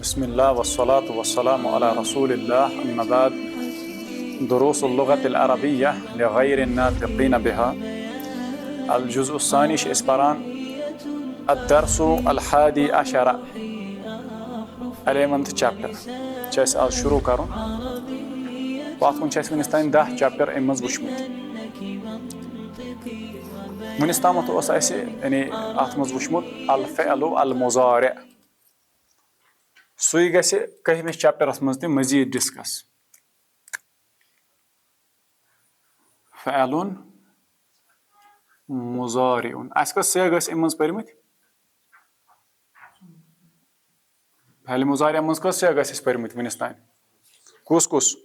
بسم الله والصلاة والسلام على رسول الله أما بعد دروس اللغة العربية لغير الناطقين بها الجزء الثاني إسبران الدرس الحادي عشر 11th chapter چھ آز شروع کرن وقت کن ونس تین 10 چیپٹر ام مز وچمت ونس تامت یعنی ات مز وچمت الفعل المضارع سوی گژھِ 11مس چیپٹرس مز تہ مزید ڈسکس فعل مضارع اس کس سیگ ام مز پرمت فعل مضارع مز کس سیگ اس پرمت ونس تین کس کس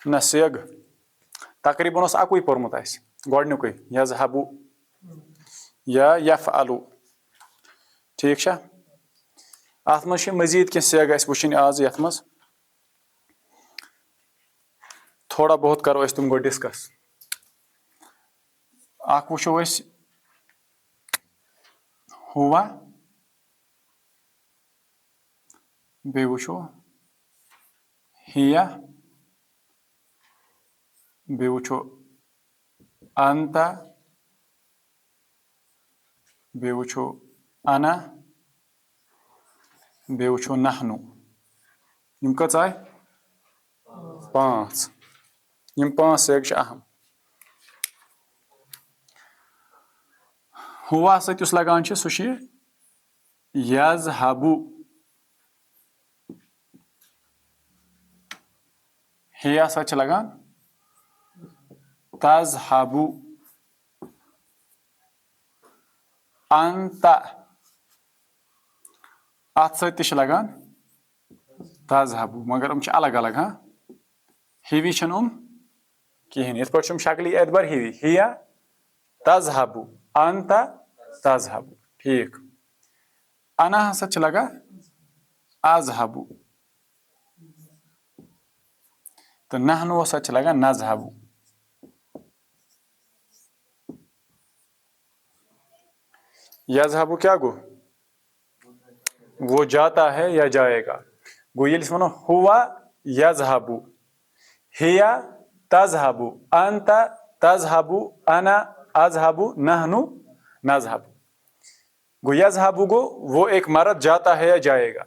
نہ سیگ تقریباً اس اکوئی پورمت اس گۄڈنیُکُے یذهب یا یفعلو ٹھیک چھا ات مز مزید کی سیگ اس وچھن آز یت مز تھوڑا بہت کرو اس تم گو ڈسکس اخ وچھو اس ہوا بے وچھو ہیا بے وچھو انتا بے وچھو انا بے وچھو نحنو یم کٔژ آے 5 یم 5 سیگ چھ اہم ہوا سۭتۍ یُس لگان چھ سُہ چھ یذهبو ہیا سۭتۍ چھ لگان تذهبو انت ات سۭتۍ تہِ چھ لگان تذهبو مگر چھ الگ الگ ہاں ہیوی چھن کہین یتھ پٲٹھۍ چھم شکلی اعتبار ہیوی ہیا تذهبو انت تذهبو ٹھیک انا ہسا چھ لگان اذهبو تو نحنو ہسا چھ لگان نذهبو یذهبو کیا گو وہ جاتا ہے یا جائے گا گو یل ونو ہوا یذهبو ہیا تذهبو انت تذهبو انا اذهبو نحنو نذهبو گو یذهبو گو وہ ایک مرد جاتا ہے یا جائے گا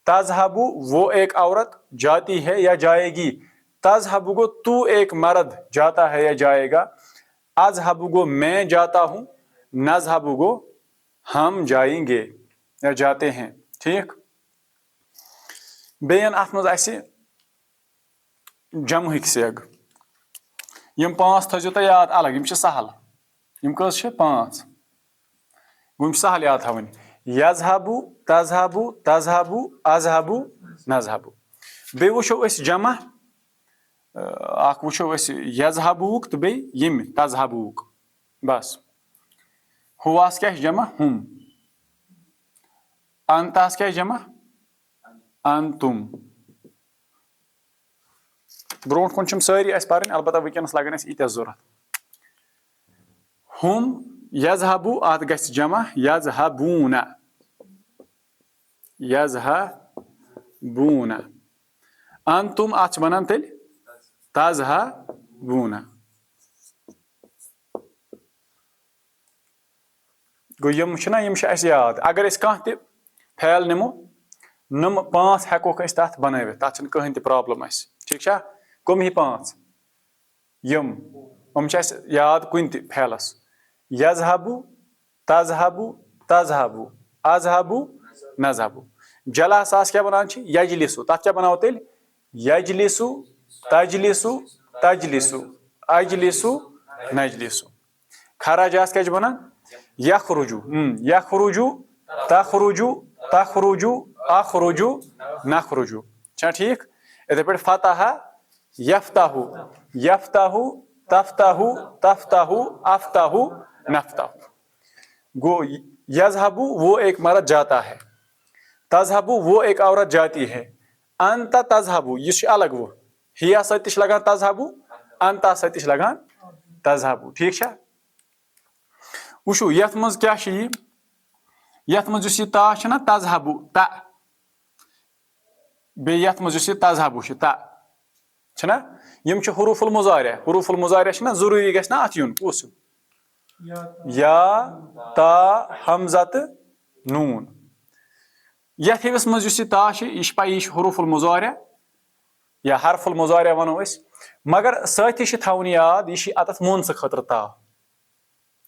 تذهبو وہ ایک عورت جاتی ہے یا جائے گی تذهبو گو تو ایک مرد جاتا ہے یا جائے گا اذهبو گو میں جاتا ہوں نذهبو گو ہم جائیں گے یا جاتے ہیں ٹھیک بین ات مز اسہ جمعک سیگ یم 5 تھٲیزیو تُہۍ یاد الگ یم چھ سہل یم کٔژ چھ 5 گوٚو یم چھ سہل یاد تھاوٕنۍ یذهبو تذهبو تذهبو اذهبو نذهبو بیٚیہِ وٕچھو أسۍ جمع اکھ وٕچھو أسۍ یذهبوُک تہٕ بیٚیہِ ییٚمہِ تذهبوُک بس ہواس کیا جمع ہم انتاس کیا جمع انتم برونٹ کن چم ساری اس پارن البتہ ونکس لگن اس ایتس ضرورت ہم یذهبو ات گژھِ جمع یذهبون یذهبون انتم ات بنان تیل تذهبون گو یم چھنا یم چھ اس یاد اگر اس کانٛہہ تہِ فعل نمو نم 5 ہیکوکھ اس تتھ بنٲوِتھ تتھ چھنہٕ کٕہٕنۍ تہِ پرابلم اس ٹھیک چھا کم ہی 5 یم چھِ اس یاد کُنہِ تہِ فعلس یذهبو تذهبو تذهبو اذهبو نذهبو جلاساس کیا بنان چھ یجلسو تتھ کیا بناو تیل یجلسو تجلسو تجلسو اجلسو نجلسو خراجاس کیا بنان یخرجو یخرجو تخرجو تخرجو اخرجو نخرجو چھا ٹھیک اتھے پٲٹھۍ فتح یفتح یفتح تفتح تفتح افتح نفتح گو یذهبو وہ ایک مرد جاتا ہے تذهبو وہ ایک عورت جاتی ہے انت تذهبو یہ چھ الگ وہ ہیا سۭتۍ چھ لگان تذهبو انتا سۭتۍ چھ لگان تذهبو ٹھیک چھا وٕچھو یَتھ منٛز کیٛاہ چھِ یَتھ منٛز یُس یہِ تا چھُ نا تذہبو تا بیٚیہِ یَتھ منٛز یُس یہِ تذہبو چھُ تا چھُنہ یِم چھِ حروف المضارع حروف المضارع چھِنہ ضروٗری گژھِ نا اَتھ یُن کُس یا تا حمزہ تہٕ نوٗن یَتھ ہِوِس منٛز یُس یہِ تا چھِ یہِ چھِ پَیی یہِ چھِ حروف المضارع یا حرف المضارع وَنو أسۍ مگر سۭتی چھِ تھاوُن یاد یہِ چھِ اَتَتھ مونژٕ خٲطرٕ تا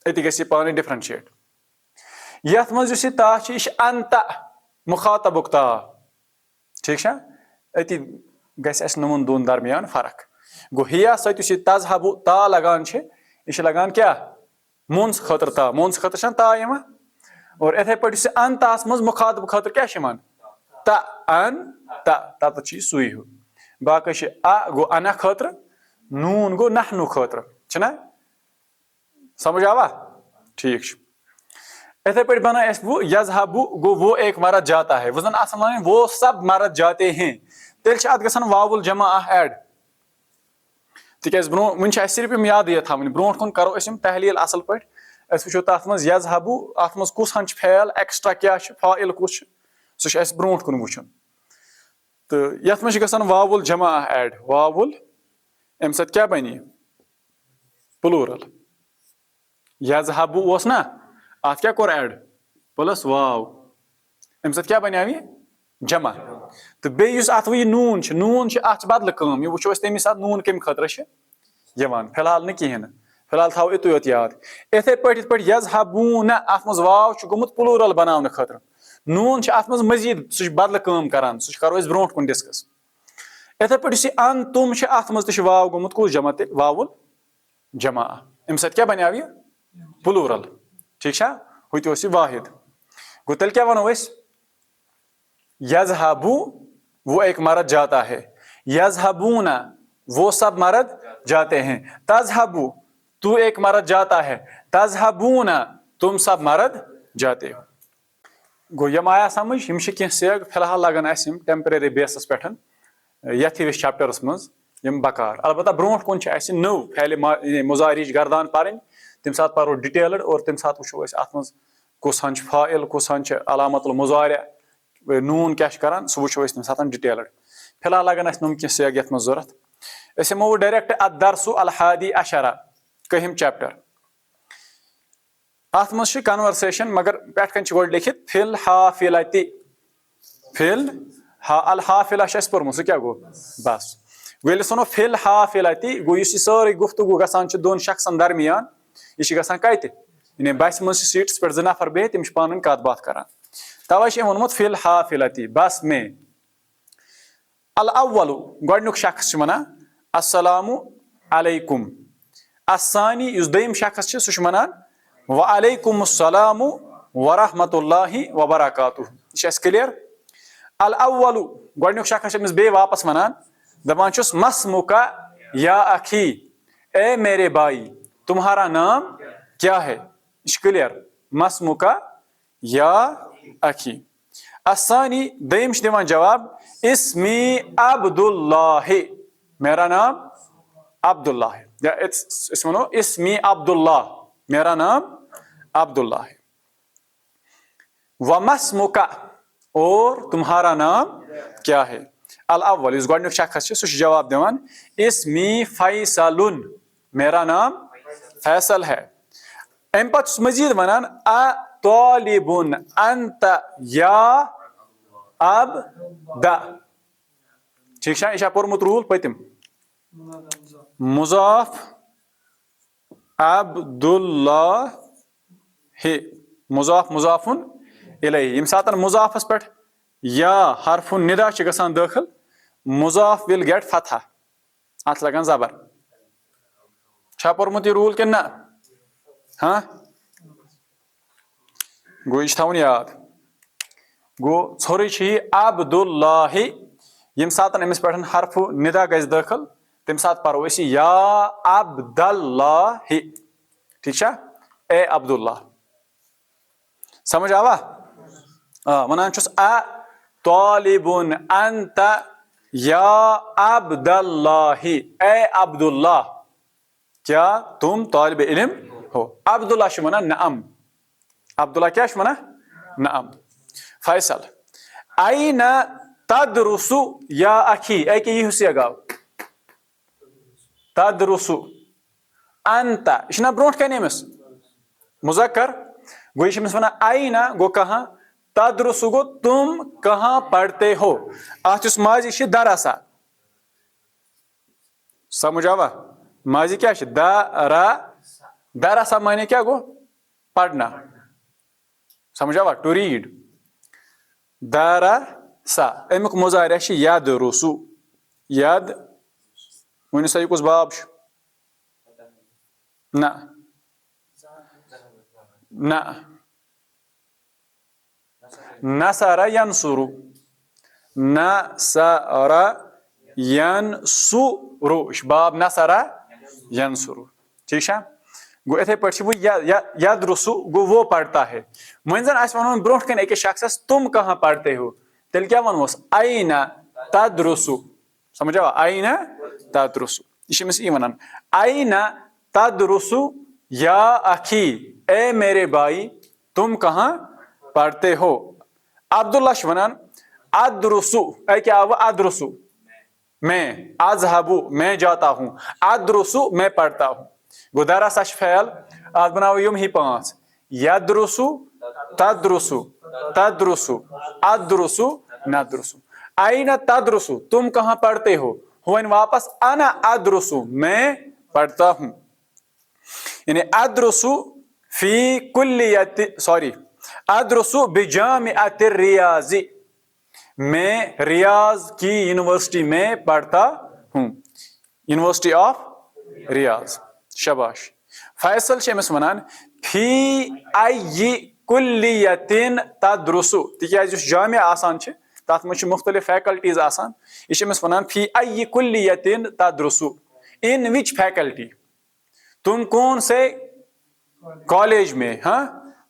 أتی گژھِ یہِ پانَے ڈِفرَنشیٹ یَتھ منٛز یُس یہِ تا چھِ یہِ چھِ اَنتا مُخاطبُک تا ٹھیٖک چھا أتی گژھِ اَسہِ نوٚمَن دۄن درمیان فرق گوٚو ہِیا سۭتۍ یُس یہِ تذہبو تا لگان چھِ یہِ چھِ لگان کیٛاہ مونژٕ خٲطرٕ تا مونژٕ خٲطرٕ چھَنہ تا یِوان اور یِتھَے پٲٹھۍ یُس یہِ اَنتاہَس منٛز مُخاطبہٕ خٲطرٕ کیٛاہ چھِ یِوان تا اَن تا تَتَتھ چھِ یہِ سُے ہیوٗ باقٕے چھِ گوٚو اَنا خٲطرٕ نوٗن گوٚو نحنوٗ خٲطرٕ چھُنہ سمجھ آوا ٹھیٖک چھُ یِتھَے پٲٹھۍ بَنٲے اَسہِ وہ یذہبو گوٚو وہ ایک مرد جاتا ہے وۄنۍ زَن آسان وَنٕنۍ وہ سب مرد جاتے ہیں تیٚلہِ چھِ اَتھ گژھان واوُل جمع اکھ ایڈ تِکیٛازِ برونٛہہ وٕنہِ چھِ اَسہِ صرف یِم یادٕے یٲتۍ تھاوٕنۍ برونٛٹھ کُن کَرو أسۍ یِم تحلیٖل اَصٕل پٲٹھۍ أسۍ وٕچھو تَتھ منٛز یذہبو اَتھ منٛز کُس ہن چھُ فعل ایٚکٕسٹرا کیٛاہ چھُ فاعل کُس چھُ سُہ چھُ اَسہِ برونٛٹھ کُن وٕچھُن تہٕ یَتھ منٛز چھِ گژھان واوُل جمع اکھ ایڈ واوُل اَمہِ سۭتۍ کیٛاہ بَنہِ یہِ پٕلوٗرَل یذہبو اوس نا اَتھ کیٛاہ کوٚر ایڈ پٕلس واو اَمہِ سۭتۍ کیٛاہ بَنیو یہِ جمع تہٕ بیٚیہِ یُس اَتھ وۄنۍ یہِ نوٗن چھِ اَتھ چھِ بدلہٕ کٲم یہِ وٕچھو أسۍ تَمی ساتہٕ نوٗن کَمہِ خٲطرٕ چھِ یِوان فِلحال نہٕ کِہیٖنۍ نہٕ فِلحال تھاوو یِتُے یوت یاد یِتھَے پٲٹھۍ یِتھ پٲٹھۍ یذہبوٗنہ اَتھ منٛز واو چھُ گوٚمُت پٕلوٗرَل بَناونہٕ خٲطرٕ نوٗن چھِ اَتھ منٛز مٔزیٖد سُہ چھُ بدلہٕ کٲم کران سُہ چھُ کَرو أسۍ برونٛٹھ کُن ڈِسکس یِتھَے پٲٹھۍ یُس یہِ اَن تُم چھِ اَتھ منٛز تہِ چھُ واو گوٚمُت کُس جمع تیٚلہِ واوُل جمع اَمہِ سۭتۍ کیٛاہ بَنیو یہِ پٕلوٗرَل ٹھیٖک چھا ہُہ تہِ اوس یہِ واحد گوٚو تیٚلہِ کیٛاہ وَنو أسۍ یذہبو وہ ایک مرد جاتا ہے یذہبونا وہ سب مرد جاتے ہیں تذہبو تو ایک مرد جاتا ہے تذہبونا تم سب مرد جاتے ہو گوٚو یِم آیا سمجھ یِم چھِ کینٛہہ سیگ فِلحال لگان اَسہِ یِم ٹیمپرری بیسَس پٮ۪ٹھ یَتھ ہِوِس چیپٹرس منٛز یِم بکار البتہ برونٛٹھ کُن چھِ اَسہِ نٔو فعلِ مُضارِچ گردان پَرٕنۍ تَمہِ ساتہٕ پَرو ڈِٹیلٕڈ اور تَمہِ ساتہٕ وٕچھو أسۍ اَتھ منٛز کُس ہن چھُ فاعل کُس ہن چھِ علامت المضارع نوٗن کیٛاہ چھُ کران سُہ وٕچھو أسۍ تَمہِ ساتہٕ ڈِٹیلٕڈ فِلحال لگن اَسہِ نۄم کینٛہہ سیگ یَتھ منٛز ضوٚرتھ أسۍ یِمو ڈایریکٹ الدرسُ الحادی عشرہ کٔہِم چیپٹر اَتھ منٛز چھِ کنورسیشن مگر پٮ۪ٹھ کَنۍ چھِ گۄڈٕ لیکھِتھ فِل حافِلتہِ فِل الحافِلہ چھُ اَسہِ پوٚرمُت سُہ کیٛاہ گوٚو بس گوٚو ییٚلہِ أسۍ وَنو فِل حافِلتہِ گوٚو یُس یہِ سٲرٕے گُفتگوٗ گژھان چھِ دۄن شخصن درمیان یہِ چھِ گژھان کَتہِ یعنی بسہِ منٛز چھِ سیٖٹس پٮ۪ٹھ 2 نفر بِہِتھ تِم چھِ پانہٕ ؤنۍ کَتھ باتھ کران تَوے چھُ أمۍ ووٚنمُت فِل حافِلتہِ بس میں الاولُ گۄڈٕنیُک شخص چھُ وَنان السلامُ علیکُم الثانی یُس دوٚیِم شخص چھُ سُہ چھُ وَنان وعلیکُم السلامُ ورحمتہ اللہ وبرکاتہ یہِ چھِ اَسہِ کٕلیر الاولُ گۄڈٕنیُک شخص چھُ أمِس بیٚیہِ واپس وَنان دَپان چھُس مسمُکا یا اخی اے میرے بھائی تمہارا نام کیا ہے یہِ چھُ کٕلیر مسمُکا یا اخی الثانی دوٚیِم چھِ دِوان جواب اسمی عبداللہ میرا نام عبداللہ ہے یا أسۍ وَنو اسمی عبداللہ میرا نام عبداللہ ہے ومسمُکا اور تمہارا نام کیا ہے الاول یُس گۄڈٕنیُک شخص چھُ سُہ چھُ جواب دِوان اسمی فیصلٌ میرا نام فیصل ہے اَمہِ پتہٕ چھُس مٔزیٖد وَنان اطالبٌ انت یا عبدا ٹھیٖک چھا یہِ چھا پوٚرمُت روٗل پٔتِم مُضاف عبداللہ مُضاف مُضافُن الیہ ییٚمہِ ساتہٕ مُضافس پٮ۪ٹھ یا حرفُن نِدا چھِ گژھان دٲخل مُضاف وِل گیٹ فتحہ اتھ لگان زبر چھا پوٚرمُت یہِ روٗل کِنہٕ نہ گوٚو یہِ چھُ تھاوُن یاد گوٚو ژھورُے چھُ یہِ عبداللہ ییٚمہِ ساتہٕ أمِس پٮ۪ٹھ حرفُ نِدا گژھِ دٲخل تَمہِ ساتہٕ پرو أسۍ یہِ یا عبداللہ ٹھیٖک چھا اے عبداللہ سمجھ آوا وَنان چھُس اطالبٌ انت یا عبداللہ اے عبداللہ کیا تم طالبِ علم ہو عبداللہ چھُ وَنان نعم عبداللہ کیا ونا نعم. فیصل این تدرس یا اخی ایکے یہ حصہ گاو تدرس انت یہ نا برونٹ کن امس مذکر گو یہ امس ونان این گو کہاں تدرس گو تم کہاں پڑھتے ہو ات اس ماضی چھ درسا سمجھ آوا ماضی کیا چھ درسا معنی کیا گو پڑھنا سمجھ آوا ٹو ریڈ درسا امیک مضارع چھ یدرسو ید ونیو سا یہ کس باب چھ نہ نہ نصر ینصر نصر ینصر یہ باب نصر ینصر ٹھیک ہے گو اتھے پہ وہ یدرسو گو وہ پڑھتا ہے وۄنۍ زن آسہِ ونُن برونٛٹھ کن أکِس شخصس تم کہاں پڑھتے ہو تیٚلہِ کیٛاہ ونوس این تدرسو سمجھ آوا این تدرسو یہ چھِ أمِس یی ونان این تدرسو یا اخی اے میرے بھائی تم کہاں پڑھتے ہو عبداللہ چھ ونان ادرسو اے کیا آو ادرسو میں اذهبو میں جاتا ہوں ادرسو میں پڑھتا ہوں گو درسا چھ فعل آج بناو یم ہی پانچ یدرسو تدرسو تدرسو ادرسو ندرسو این تدرسو تم کہاں پڑھتے ہو وۄنۍ واپس انا ادرسو میں پڑھتا ہوں یعنی ادرسو فی کلیت ادرسو بجامعۃ الریاض میں ریاض کی یونیورسٹی میں پڑھتا ہوں یونیورسٹی آف ریاض شباش فیصل چھ أمس ونان فی ای کلیت تدرسو تکیاز یس جامع آسان چھ تات مجھ مختلف فیکلٹیز آسان یہ چھ أمس ونان فی ای کلیت تدرسو ان وچ فیکلٹی تم کون سے کالج میں ہاں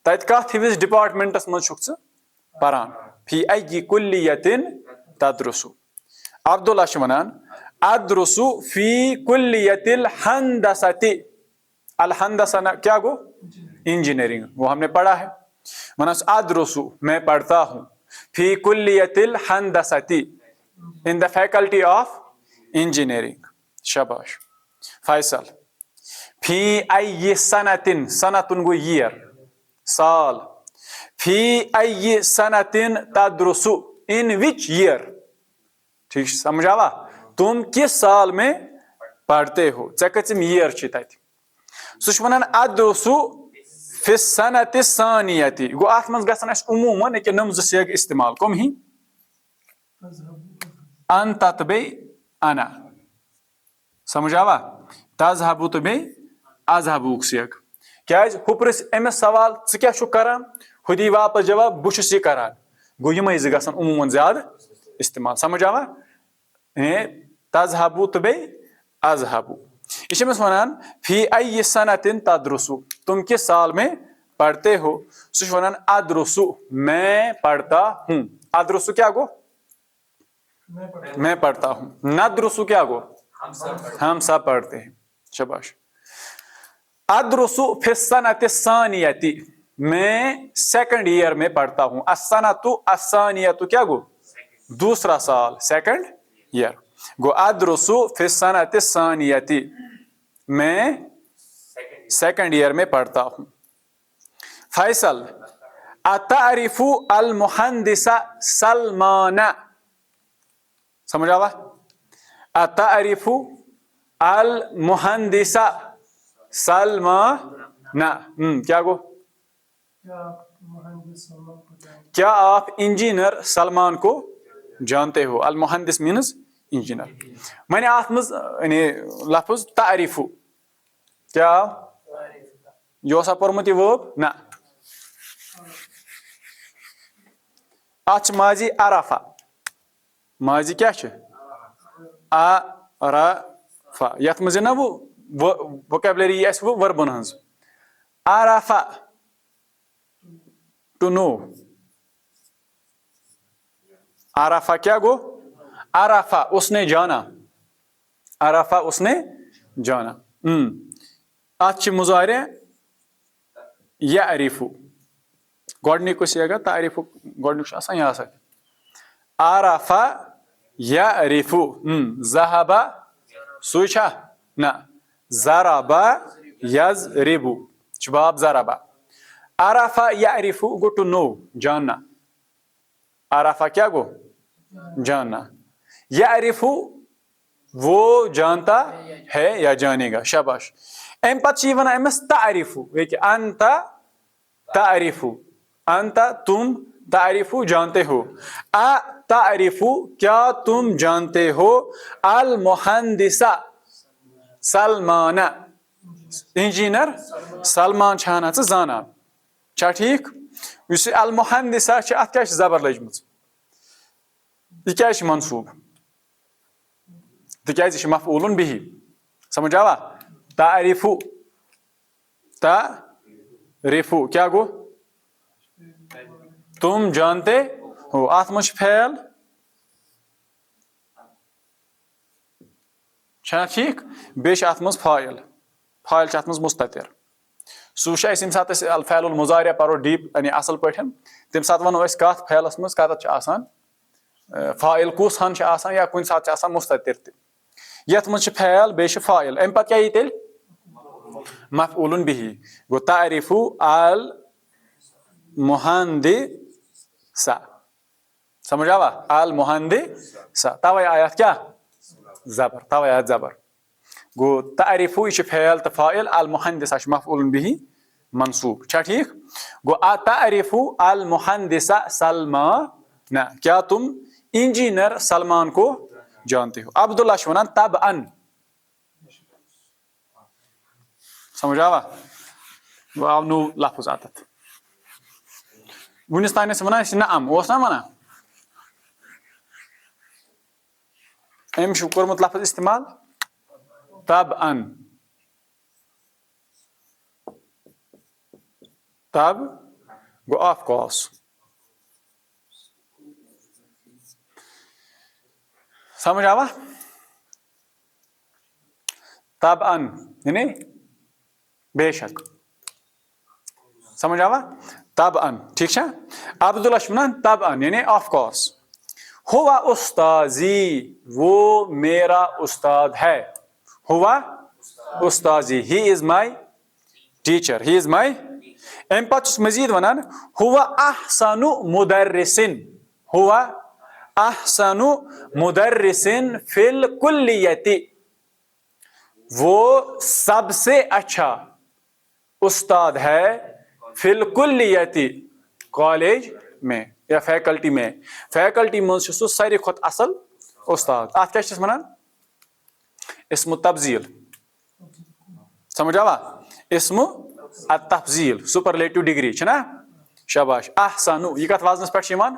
تت کت ہیوس ڈپارٹمنٹس مز چھک ژٕ پران فی ای کلیت تدرسو عبداللہ چھ ونان ادرسو فی کلیت الہندسۃ الہندسہ کیا گو انجینئرنگ وہ ہم نے پڑھا ہے منس ادرسو میں پڑھتا ہوں فی کلیت الہندسۃ in the faculty of engineering شباش فیصل فی ای سنۃ سنۃ گو ایئر سال فی ای سنۃ تدرسو ان وچ ایئر ٹھیک سمجھ آوا تم کس سال میں پڑھتے ہو ژےٚ کٔژِم ییر چھی تتہِ سُہ چھُ ونان ادرسو فی السنۃ الثانیۃ گو اتھ منٛز گژھن اسہِ عموٗمن ییٚکیاہ نم زٕ سیگ استعمال کم ہی انت تہٕ بیٚیہِ انا سمجھ آوا تذهبو تہٕ بیٚیہِ اذهبوک سیگ کیازِ ہُپرس أمس سوال ژٕ کیاہ چھُکھ کران ہُہ دی واپس جواب بہٕ چھُس یہِ کران گو یِمے زٕ گژھن عموٗمن زیادٕ استعمال سمجھ آوا تذهبو تہٕ بیٚیہِ اذهبو یہ چھِ أمس ونان فی ای سنۃ تدرسو تم کس سال میں پڑھتے ہو سُہ چھُ ونان ادرسو میں پڑھتا ہوں ادرسو کیا گو میں پڑھتا ہوں ندرسو کیا گو ہم سب پڑھتے ہیں شباش ادرسو فی السنۃ الثانیۃ میں سیکنڈ ایئر میں پڑھتا ہوں السنۃ الثانیۃ کیا گو دوسرا سال سیکنڈ ایئر گو ادرسو فی السنۃ الثانیۃ میں سیکنڈ ایئر میں پڑھتا ہوں فیصل اتعرف المہندس سلمان سمجھ آوا اتعرف المہندس سلمان کیا گو کیا آپ انجینئر سلمان کو جانتے ہو المہندس مینز انجینئر میں نے آت مز یعنی لفظ تعریفو کیا یہ سا پورمت یہ ورب نا آج ماضی عرفہ ماضی کیا چھ عرفہ یت مز نا وہ ووکیبلری اس وہ وربن ہنز عرفہ ٹو نو عرفہ کیا گو عرفہ اس نے جانا عرفہ اس نے جانا آج مضارع یعرفو گۄڈنیُک یُس یہِ گوٚو تعریٖفُک گۄڈنیُک چھُ آسان یہِ ہسا عرفا یعرفو ذہبا سُے چھا نہ ضربا یضربو چھُ باب ضربا عرفا یعرفو گوٚو ٹو نو جاننا عرفا کیا گوٚو جاننا یعرفو وہ جانتا ہے یا جانے گا شاباش امہِ پتہٕ چھِ یہِ وَنان أمِس تعریٖفو ییٚکیٛاہ انتا تعریٖفو انتا تم تعریفو جانتے ہو تعریفو کیا تم جانتے ہو المہندسہ سلمانہ انجینئر سلمان چھانا ژٕ زانان چھا ٹھیٖک یُس یہِ المہندسہ چھِ اَتھ کیٛاہ چھِ زبر لٔجمٕژ یہِ کیٛازِ چھِ منصوٗب تِکیٛازِ یہِ چھِ مفعوٗلٌ بِہی سمجھ آوا تعریفو تعریفو کیٛاہ گوٚو تم جانتے ہو اَتھ منٛز چھُ فعل چھا ٹھیٖک بیٚیہِ چھِ اَتھ منٛز فاعل فاعل چھِ اَتھ منٛز مُستتر سُہ وٕچھو أسۍ ییٚمہِ ساتہٕ أسۍ الفعل المضارع پرو ڈیٖپ یعنی اَصٕل پٲٹھۍ تَمہِ ساتہٕ وَنو أسۍ کَتھ فعلَس منٛز کَتٮ۪تھ چھُ آسان فاعل کُس ہن چھُ آسان یا کُنہِ ساتہٕ چھُ آسان مُستتر تہِ یَتھ منٛز چھُ فعل بیٚیہِ چھُ فاعل اَمہِ پتہٕ کیٛاہ یی تیٚلہِ مفعوٗلٌ بِہی گوٚو تعریٖفو المہندسہ سمجھ آوا المہندسہ تَوَے آیہِ اَتھ کیٛاہ زبر تَوَے آیہِ اَتھ زبر گوٚو تعریٖفو یہِ چھُ فعل تہٕ فاعل المہندسہ چھُ مفعوٗلٌ بِہی منصوٗب چھا ٹھیٖک گوٚو تعریٖفو المہندسہ سلمانہ کیا تم انجینئر سلمان کو جانتے ہو عبداللہ چھُ وَنان طبعن سمجھ آوا گوٚو آو نوٚو لفظ اَتٮ۪تھ وُنیُس تانۍ ٲسۍ وَنان أسۍ نعم اوس نا وَنان أمۍ چھُ کوٚرمُت لفظ استعمال طبعن تب گوٚو آف کورس سمجھ آوا طبعن یعنی بے شک سمجھ آوا طبعن ٹھیک چھا عبداللہ چھُ وَنان طبعن یعنی آف کورس ہوا استاذی وہ میرا استاد ہے ہوا استاذی ہی is my teacher he is مائی امہِ پتہٕ چھُس مزیٖد وَنان ہوا احسن مدرسن ہوا احسن مدرسن فی الکلیۃ وہ سب سے اچھا استاد ہے فی الکلیۃ کالج میں یا فیکلٹی میں فیکلٹی منٛز چھُ سُہ ساروی کھۄتہٕ اصل استاد اتھ کیٛاہ چھِس وَنان اسمُ تفضیٖل سمجھ آوا اسمُ التفضیٖل سُپرلیٹِو ڈگری چھُنہ شاباش احسن یہِ کتھ وزنس پٮ۪ٹھ چھِ یِوان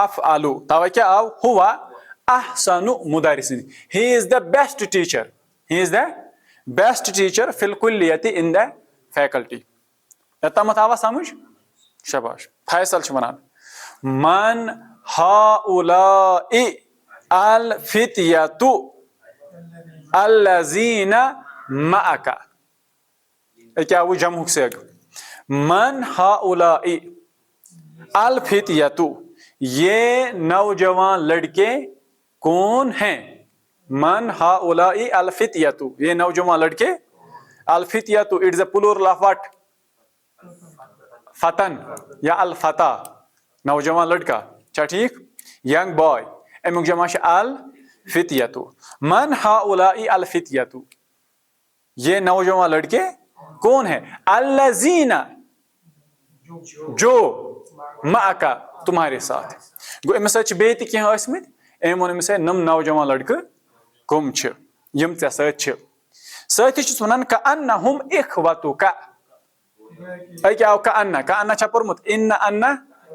افعلُ تَوَے کیٛاہ آو ہوا احسن مدرسن he is the best teacher he is the best teacher فی الکلیۃ ان دا فیکلٹی یوٚتامَتھ آوا سمجھ شاباش فیصل چھُ وَنان من ہؤلاء الفتیۃ الذین معک کیٛاہ آوُ جمعُک سیگ من ہؤلاء الفتیۃ یہ نوجوان لڑکے کون ہیں من ہؤلاء الفتیۃ یہ نوجوان لڑکے الفتیۃ it is a plural of what فتن یا الفتح نوجوان لڑکا چھا ٹھیک ینگ بوائے امیُک جمع چھُ الفتیۃ من ہؤلاء الفتیۃ یہ نوجوان لڑکے کون ہیں الذین جو معک تمہارے ساتھ گوٚو أمِس سۭتۍ چھِ بیٚیہِ تہِ کینٛہہ ٲسمٕتۍ أمۍ ووٚن أمِس ہے نۄم نوجوان لڑکہٕ کٕم چھِ یِم ژےٚ سۭتۍ چھِ سۭتی چھُس وَنان کأنہم اخوتک أکیٛاہ آو کأنہ چھا پوٚرمُت اِنہ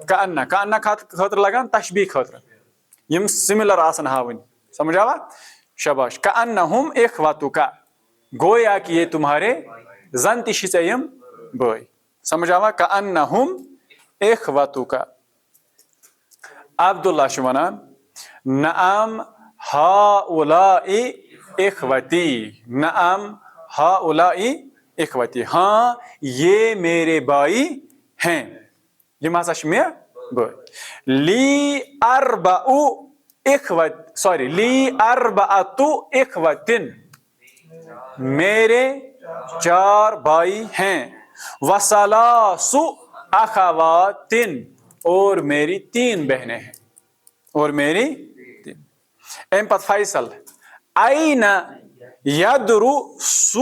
کأنہ خٲطرٕ لگان تشبیٖح خٲطرٕ یِم سِمِلر آسان ہاوٕنۍ سمجھ آوا شاباش کأنہم اخوتک گویا کہ یہ تمہارے زن تہِ چھِ ژےٚ یِم بٲے سمجھ آوا کأنہم اخوتک عبداللہ چھُ وَنان نعم ہؤلاء اخوتی نعم ہؤلاء اخوتی ہاں یہ میرے بھائی ہیں یم ہسا چھ مےٚ بٲے. لی اربعُ اخوت سوری لی اربعۃ اخوتن میرے 4 بھائی ہیں. وثلاث اخوات اور میری 3 بہنیں ہیں. اور میری ام پت فیصل این یدرس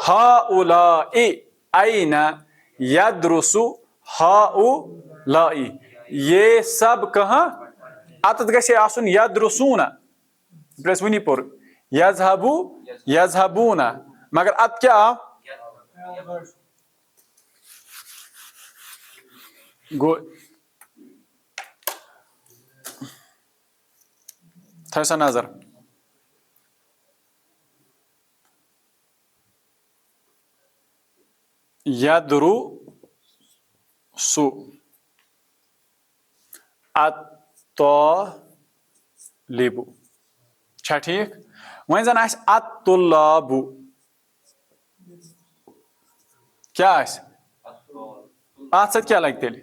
ہؤلاء این یدرس ہؤلاء یہ سب کہاں اتت گژھِ آسُن یدرسون پریس ونی پور یذهبو یذهبون مگر ات کیا آو گو تھٲیِو سا نظر یدرسو الطالب چھا ٹھیک وۄنۍ زن آسہِ الطلاب کیٛاہ آسہِ اتھ سۭتۍ کیٛاہ لگہِ تیٚلہِ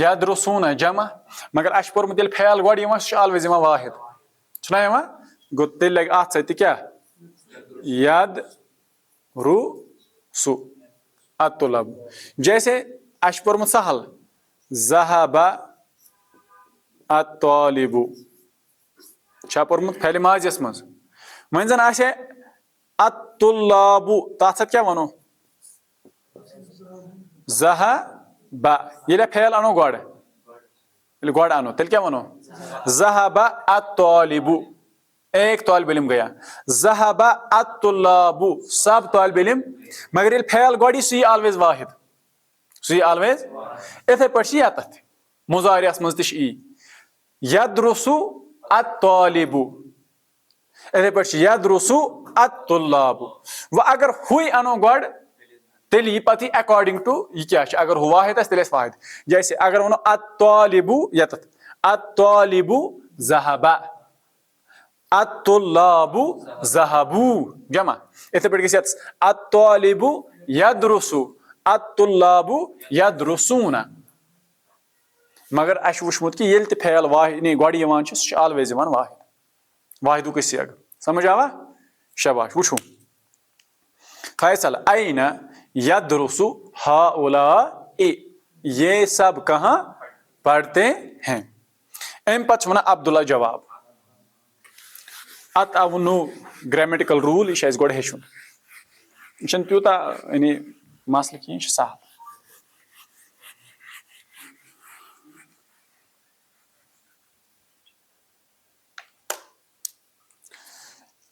یدرسوٗنہ جمع مگر اَسہِ چھُ پوٚرمُت ییٚلہِ فعل گۄڈٕ یِوان سُہ چھُ آلویز یِوان واحد چھُنہ یِوان گوٚو تیٚلہِ لگہِ اتھ سۭتۍ تہِ کیٛاہ یدرسُ الطلاب جیسے اَسہِ چھُ پوٚرمُت سہل ذهب الطالب چھا پوٚرمُت فعلِ ماضِیَس منٛز وۄنۍ زن آسہِ ہے الطلاب تتھ سۭتۍ کیٛاہ وَنو ذهب ییٚلہِ فعل اَنو گۄڈٕ ییٚلہِ گۄڈٕ اَنو تیٚلہِ کیٛاہ وَنو ذهب الطالب ایک طالب علم گیا ذهب الطلاب سب طالب علم مگر ییٚلہِ فعل گۄڈٕ یی سُہ یی آلویز واحد سُہ یی آلویز اِتھٕے پٲٹھۍ چھِ یتتھ مُضارِعس منٛز تہِ چھِ یی یدرسُ الطالب اِتھٕے پٲٹھۍ چھِ یدرسُ الطلاب وۄنۍ اگر ہوے اَنو گۄڈٕ تیٚلہِ یی پتہٕ یہِ اکاڈنگ ٹو یہِ کیٛاہ چھِ اگر ہُہ واحد آسہِ تیٚلہِ آسہِ واحد جیسے اگر وَنو الطالب یتتھ الطالب ذهب الطلاب ذهبوا جمع اِتھٕے پٲٹھۍ گژھِ یتس الطالب یدرس الطلاب یدرسون مگر اَسہِ چھُ وٕچھمُت کہِ ییٚلہِ تہِ فعل واحد گۄڈٕ یِوان چھُ سُہ چھُ آلویز یِوان واحد واحدُک سیغ سمجھ آوا شاباش وٕچھو فیصل این یدرس ہؤلاء یہ سب کہاں پڑھتے ہیں. امہِ پتہٕ چھُ وَنان عبداللہ جواب اتھ آو نوٚو گریمیٹِکل روٗل یہِ چھُ اَسہِ گۄڈٕ ہیٚچھُن یہِ چھُنہٕ تیوٗتاہ یعنی مسلہٕ کینٛہہ یہِ چھُ سہل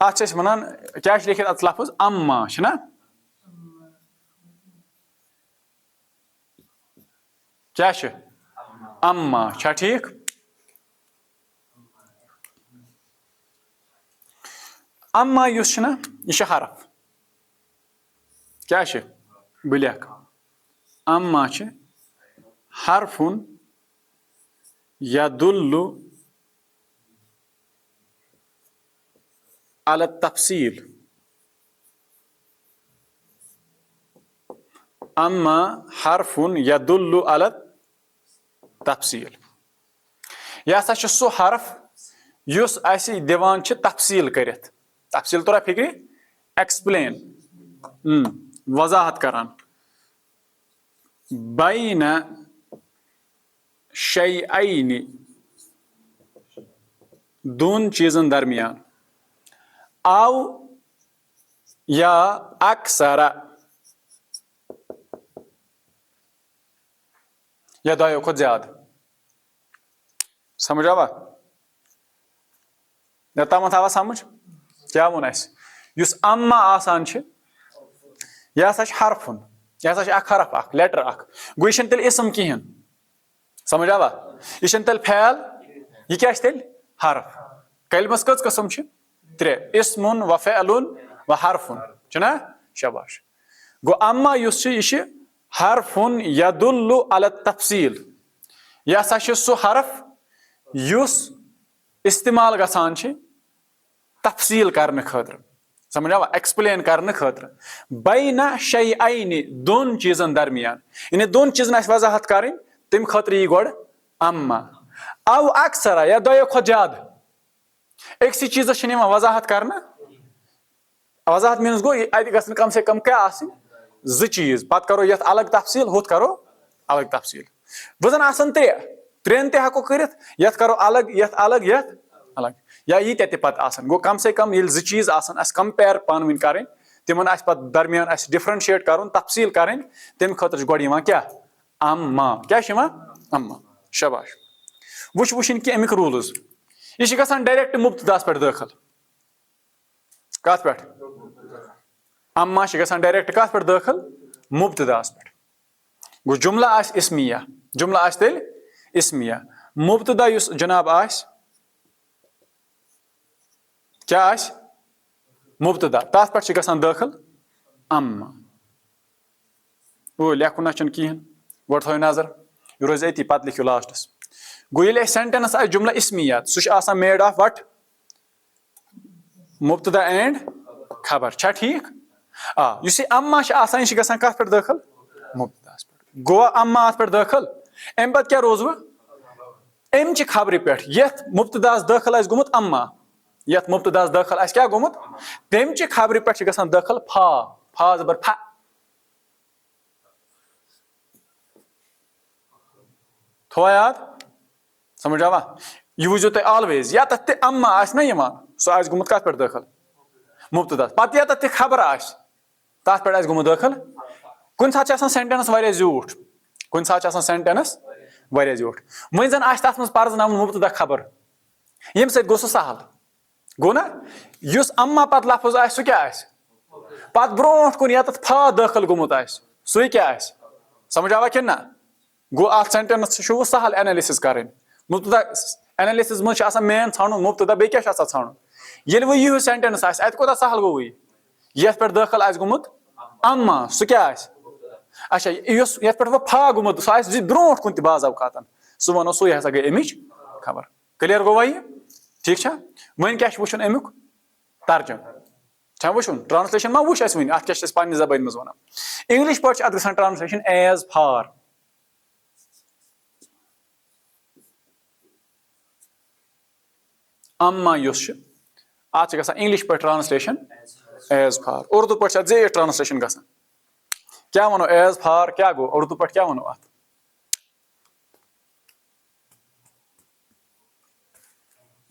اتھ چھِ أسۍ وَنان کیٛاہ چھِ لیکھِتھ اتھ لفظ اما چھُنہ کیٛاہ چھِ اما چھا ٹھیٖک اما یُس چھُنہ یہِ چھُ حرف کیٛاہ چھِ بہٕ لیکھٕ اما چھِ حرفُن یدُلُّ علی التفصیل اما حرفُن یدُلُّ علی التفصیل یہِ ہسا چھُ سُہ حرف یُس اَسہِ دِوان چھِ تفصیل کٔرِتھ تفصیل توٚرا فِکرِ ایکسپلین وضاحت کران بین شیئین دۄن چیٖزن درمیان او یا اکثرا یا دۄیو کھۄتہٕ زیادٕ سمجھ آوا یوٚتامتھ آوا سمجھ کیٛاہ ووٚن اَسہِ یُس اما آسان چھِ یہِ ہسا چھِ حرفُن یہِ ہسا چھِ اکھ حرف اکھ لیٹر اکھ گوٚو یہِ چھُنہٕ تیٚلہِ اسم کِہینۍ سمجھ آوا یہِ چھُنہٕ تیٚلہِ فعل یہِ کیٛاہ چھِ تیٚلہِ حرف کلمس کٔژ قٕسم چھِ 3 اسمُن و فعلُن و حرفُن چھُنہ شاباش گوٚو اما یُس چھُ یہِ چھِ حرفُن یدُلُّ علی التفصیل یہِ ہسا چھُ سُہ حرف یُس استعمال گژھان چھِ تفصیل کرنہٕ خٲطرٕ سمجھ آوا ایکسپلین کرنہٕ خٲطرٕ بینہ شیئین دۄن چیٖزن درمیان یعنی دۄن چیٖزن آسہِ وضاحت کرٕنۍ تم خاطر یہ گوڑ اما او اکثر یا دو کھت زیادہ اکسی چیزس چھنہ وضاحت کرنا وضاحت مینس گو اتہ گژھن کم سے کم کیا آسن زٕ چیز پتہ کرو یتھ الگ تفصیل ہوت کرو الگ تفصیل وزن آسن ترٛٮ۪ن تہِ ہٮ۪کو کٔرِتھ یتھ کرو الگ یتھ الگ یتھ الگ یا ییٖتیٛاہ تہِ پتہٕ آسن گوٚو کم سے کم ییٚلہِ زٕ چیٖز آسن اسہِ کمپیر پانہٕ ؤنۍ کرٕنۍ تمن آسہِ پتہٕ درمیان اسہِ ڈفرنشیٹ کرُن تفصیل کرٕنۍ تمہِ خٲطرٕ چھُ گۄڈٕ یِوان کیٛاہ اما کیٛاہ چھُ یِوان اما شاباش وٕچھِنۍ کینٛہہ امیِکۍ روٗلٕز یہِ چھِ گژھان ڈایریکٹ مُبتداہس پٮ۪ٹھ دٲخل کتھ پٮ۪ٹھ اما چھِ گژھان ڈایریکٹ کتھ پٮ۪ٹھ دٲخل مُبتداہس پٮ۪ٹھ گوٚو جملہٕ آسہِ اسمیہ جملہٕ آسہِ تیٚلہِ اسمیہ مُبتدا یُس جناب آسہِ کیٛاہ آسہِ مُبتدا تتھ پٮ۪ٹھ چھِ گژھان دٲخل اما لیکھُن نہ چھُنہٕ کِہینۍ گۄڈٕ تھٲیِو نظر یہِ روزِ أتی پتہٕ لیکھِو لاسٹس گوٚو ییٚلہِ اَسہِ سینٹینس آسہِ جملہ اسمیہ سُہ چھُ آسان میڈ آف وٹ مُبتدا اینڈ خبر چھا ٹھیٖک یُس یہِ اما چھِ آسان یہِ چھِ گژھان کتھ پٮ۪ٹھ دٲخل مُبتداہس پٮ۪ٹھ گوٚوا اما اتھ پٮ۪ٹھ دٲخل امہِ پتہٕ کیٛاہ روزوٕ امہِ چہِ خبرِ پٮ۪ٹھ یتھ مُبتداہس دٲخل آسہِ گوٚمُت اما یتھ مُبتداہس دٲخل آسہِ کیٛاہ گوٚمُت تمہِ چہِ خبرِ پٮ۪ٹھ چھِ گژھان دٲخل فا زبر فا تھوٚوا یاد سمجھ آوا یہِ وٕچھزیو تُہۍ آلویز یتتھ تہِ اما آسہِ نہ یِوان سُہ آسہِ گوٚمُت کتھ پٮ۪ٹھ دٲخل مُبتداہس پتہٕ یتتھ تہِ خبر آسہِ تتھ پٮ۪ٹھ آسہِ گوٚمُت دٲخل کُنہِ ساتہٕ چھِ آسان سینٹینس واریاہ زیوٗٹھ کُنہِ ساتہٕ چھِ آسان سینٹینس واریاہ زیوٗٹھ وۄنۍ زن آسہِ تتھ منٛز پرزناوُن مُبتدا خبر ییٚمہِ سۭتۍ گوٚو سُہ سہل گوٚو نا یُس اما پتہٕ لفظ آسہِ سُہ کیٛاہ آسہِ پتہٕ برونٛٹھ کُن یتتھ فا دٲخل گوٚمُت آسہِ سُے کیٛاہ آسہِ سمجھ آوا کِنہٕ نہ گوٚو اتھ سینٹینس چھُ سہل اینلسِز کرٕنۍ مُبتدا اینلسِز منٛز چھُ آسان مین ژھانڈُن مُبتدا بیٚیہِ کیٛاہ چھُ آسان ژھانڈُن ییٚلہِ وۄنۍ یِہُس سینٹینس آسہِ اتہِ کوتاہ سہل گوٚو وۄنۍ یتھ پٮ۪ٹھ دٲخل آسہِ گوٚمُت اما سُہ کیٛاہ آسہِ اچھا یُس یتھ پٮ۪ٹھ وۄنۍ فا گوٚمُت سُہ آسہِ برونٛٹھ کُن تہِ بعض اوقاتن سُہ ونو سُے ہسا گٔے امِچ خبر کلیر گوٚوا یہِ ٹھیٖک چھا وۄنۍ کیٛاہ چھُ وٕچھُن امیُک ترجُم چھا وٕچھُن ٹرانسلیشن ما وٕچھ اَسہِ وٕنہِ اتھ کیٛاہ چھِ أسۍ پننہِ زبٲنۍ منٛز ونان انگلش پٲٹھۍ چھِ اتھ گژھان ٹرانسلیشن ایز فار اما یُس چھُ اتھ چھِ گژھان انگلش پٲٹھۍ ٹرانسلیشن ایز فار اردو پٲٹھۍ چھِ اتھ زیٖٹھ ٹرانسلیشن گژھان کیٛاہ ونو ایز فار کیٛاہ گوٚو اردو پٲٹھۍ کیٛاہ ونو اتھ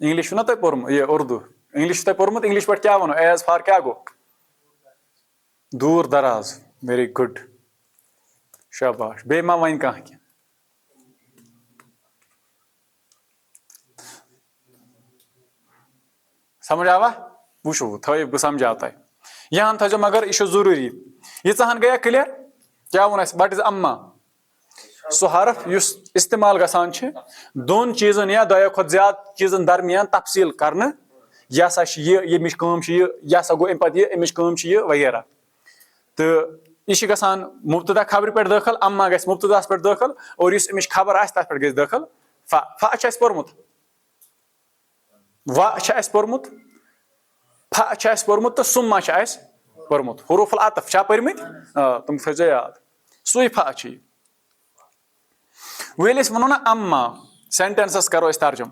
انگلش چھُ نا تۄہہِ پوٚرمُت یہِ اردو انگلش چھُ تۄہہِ پوٚرمُت انگلش پٲٹھۍ کیٛاہ ونو ایز فار کیٛاہ گوٚو دوٗر دراز ویری گُڈ شاباش بیٚیہِ ما وَنہِ کانٛہہ کینٛہہ سمجھ آوا وٕچھو تھٲیِو بہٕ سمجاو تۄہہِ یہِ ہن تھٲیزیو مگر یہِ چھُ ضروٗری ییٖژاہ ہن گٔیا کٕلیر کیٛاہ ووٚن اَسہِ وٹ اِز اما سُہ حرف یُس استعمال گژھان چھِ دۄن چیٖزن یا دۄیو کھۄتہٕ زیادٕ چیٖزن درمیان تفصیل کرنہٕ یہِ ہسا چھِ یہِ ییٚمِچ کٲم چھِ یہِ ہسا گوٚو امہِ پتہٕ یہِ امِچ کٲم چھِ یہِ وغیرہ تہٕ یہِ چھِ گژھان مُبتدا خبرِ پٮ۪ٹھ دٲخل اما گژھِ مُبتداہس پٮ۪ٹھ دٲخل اور یُس امِچ خبر آسہِ تتھ پٮ۪ٹھ گژھِ دٲخل فا چھُ اَسہِ پوٚرمُت وا چھُ اَسہِ پوٚرمُت فا چھُ اَسہِ پوٚرمُت تہٕ سُما چھُ اَسہِ پوٚرمُت حروف العطف چھا پٔرمٕتۍ تِم تھٲیزیو یاد سُے فا چھُ یہِ وۄنۍ ییٚلہِ أسۍ وَنو نا اما سینٹینسس کرو أسۍ ترجُم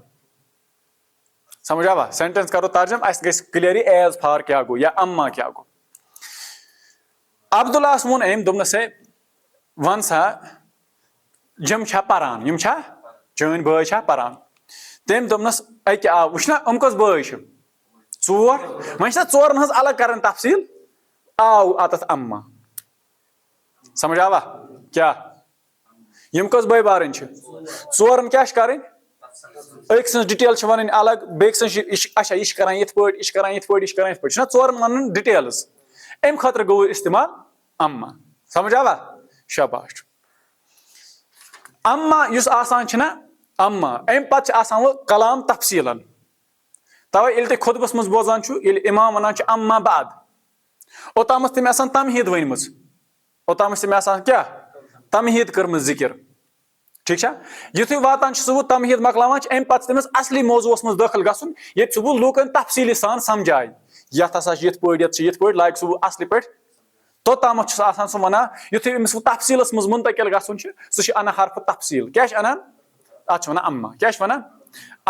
سمجھ آوا سینٹینس کرو ترجُم اَسہِ گژھِ کٕلیرلی ایز فار کیٛاہ گوٚو یا اما کیٛاہ گوٚو عبداللہس ووٚن أمۍ دوٚپنس ہے وَن سا یِم چھا پران یِم چھا چٲنۍ بٲے چھا پران تٔمۍ دوٚپنس اکہِ وٕچھ نا یِم کٔژ بٲے چھِ ژور وۄنۍ چھِ نا ژورن ہٕنٛز الگ کرٕنۍ تفصیل آو اتتھ اما سمجھ آوا کیٛاہ یِم کٔژ بٲے بارٕنۍ چھِ ژورن کیٛاہ چھِ کرٕنۍ أکۍ سٕنٛز ڈِٹیل چھِ ونٕنۍ الگ بیٚکہِ سٕنٛز اچھا یہِ چھِ کران یِتھ پٲٹھۍ یہِ چھِ کران یِتھ پٲٹھۍ یہِ چھِ کران یِتھ پٲٹھۍ چھُنہ ژورن ونُن ڈِٹیلٕز امہِ خٲطرٕ گوٚو استعمال اما سمجھ آوا شاباش اما یُس آسان چھُنہ اما امہِ پتہٕ چھِ آسان وۄنۍ کلام تفصیٖلن توے ییٚلہِ تُہۍ خُطبس منٛز بوزان چھُو ییٚلہِ اِمام ونان چھُ اما بعد اوٚتام ٲس تٔمۍ آسان تمہیٖد ؤنمٕژ اوٚتام ٲسۍ تٔمۍ آسان کیٛاہ تمہیٖد کٔرمٕژ ذِکر ٹھیٖک چھا یِتھُے واتان چھُ سُہ وۄنۍ تمہیٖد مۄکلاوان چھِ امہِ پتہٕ چھُ تٔمِس اصلی موضوٗعس منٛز دٲخل گژھُن ییٚتہِ سُہ وۄنۍ لوٗکن تفصیٖلی سان سمجھایہِ یتھ ہسا چھِ یِتھ پٲٹھۍ یتھ چھِ یِتھ پٲٹھۍ لاگہِ سُہ وۄنۍ اصلہِ پٲٹھۍ توتامت چھُس آسان سُہ وَنان یُتھُے أمِس تفصیٖلَس منٛز مُنتقل گژھُن چھُ سُہ چھُ اَنان حرفہٕ تفصیٖل کیٛاہ چھُ اَنان اَتھ چھِ وَنان اما کیٛاہ چھِ وَنان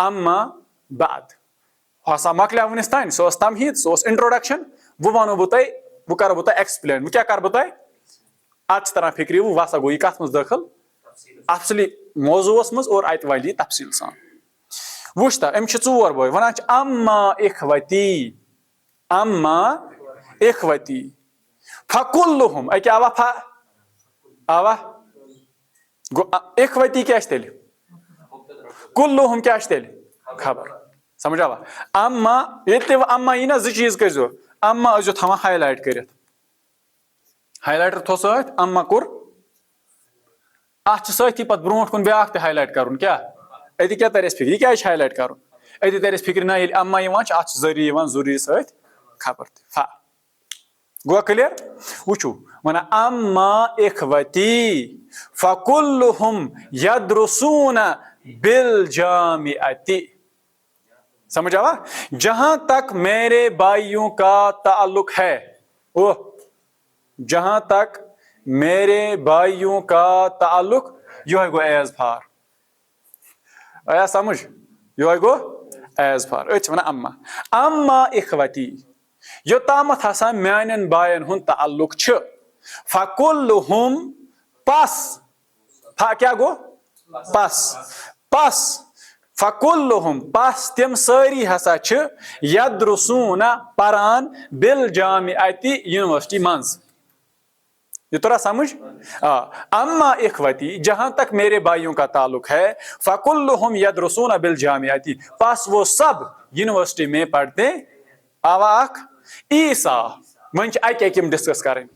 اما بعد ہُہ ہسا مۄکلیو وٕنِس تانۍ سُہ اوس تمہیٖد سُہ اوس اِنٹرٛوڈَکشَن وۄنۍ وَنو بہٕ تۄہہِ وۄنۍ کَرو بہٕ تۄہہِ ایٚکٕسپلین وۄنۍ کیٛاہ کَرٕ بہٕ تۄہہِ اَتھ چھِ تران فِکرِ وۄنۍ ہسا گوٚو یہِ کَتھ منٛز دٲخٕل اَفصلی موضوٗوَس منٛز اور اَتہِ والہِ یہِ تفصیٖل سان وٕچھ تا أمِس چھِ 4 بٲے وَنان چھِ اما اِخوتی اما اِخوتی فکُلُہُم أکیٛاہ آوا فا آوا گوٚو اِخوتی کیٛاہ چھِ تیٚلہِ کُلُہُم کیٛاہ چھِ تیٚلہِ خبر سمجھ آوا اما ییٚلہِ تہِ وۄنۍ اما یی نہ 2 چیٖز کٔرۍزیو اما ٲسۍزیو تھاوان ہاے لایٹ کٔرِتھ ہاے لایٹر تھوٚو سۭتۍ اما کوٚر اَتھ چھِ سۭتی پَتہٕ برونٛٹھ کُن بیٛاکھ تہِ ہاے لایٹ کَرُن کیٛاہ أتی کیٛاہ تَرِ اَسہِ فِکرِ یہِ کیٛازِ چھِ ہاے لایٹ کَرُن أتی تَرِ اَسہِ فِکرِ نہ ییٚلہِ اما یِوان چھِ اَتھ چھِ ضروٗری یِوان ضروٗری سۭتۍ خبر تہِ فا گوٚو کٕلیر وٕچھو وَنان اما اِخوتی فکُلُہُم یدرسوٗنہ بالجامعتی سمجھ آوا جہاں تک میرے بھائیوں کا تعلق ہے وہ جہاں تک میرے بھائیوں کا تعلق یہوے گوٚو ایز فار آیا سمجھ یہوے گوٚو ایز فار أتھۍ چھِ وَنان اما اما اِخوتی یوٚتامَتھ ہسا میانٮ۪ن بایَن ہُنٛد تعلق چھُ فکُلُہُم پس کیٛاہ گوٚو پس فکُلُہُم پس تِم سٲری ہسا چھِ یدرسوٗنہ پران بالجامعتی یونیورسٹی منٛز یہ تورا سمجھ اما اخوتی جہاں تک میرے بھائیوں کا تعلق ہے فکلہم یدرسون بالجامعتی پس وہ سب یونیورسٹی میں پڑھتے آوا اخ عیسیٰ وۄنۍ چھِ اکہِ اکہِ یِم ڈسکس کرٕنۍ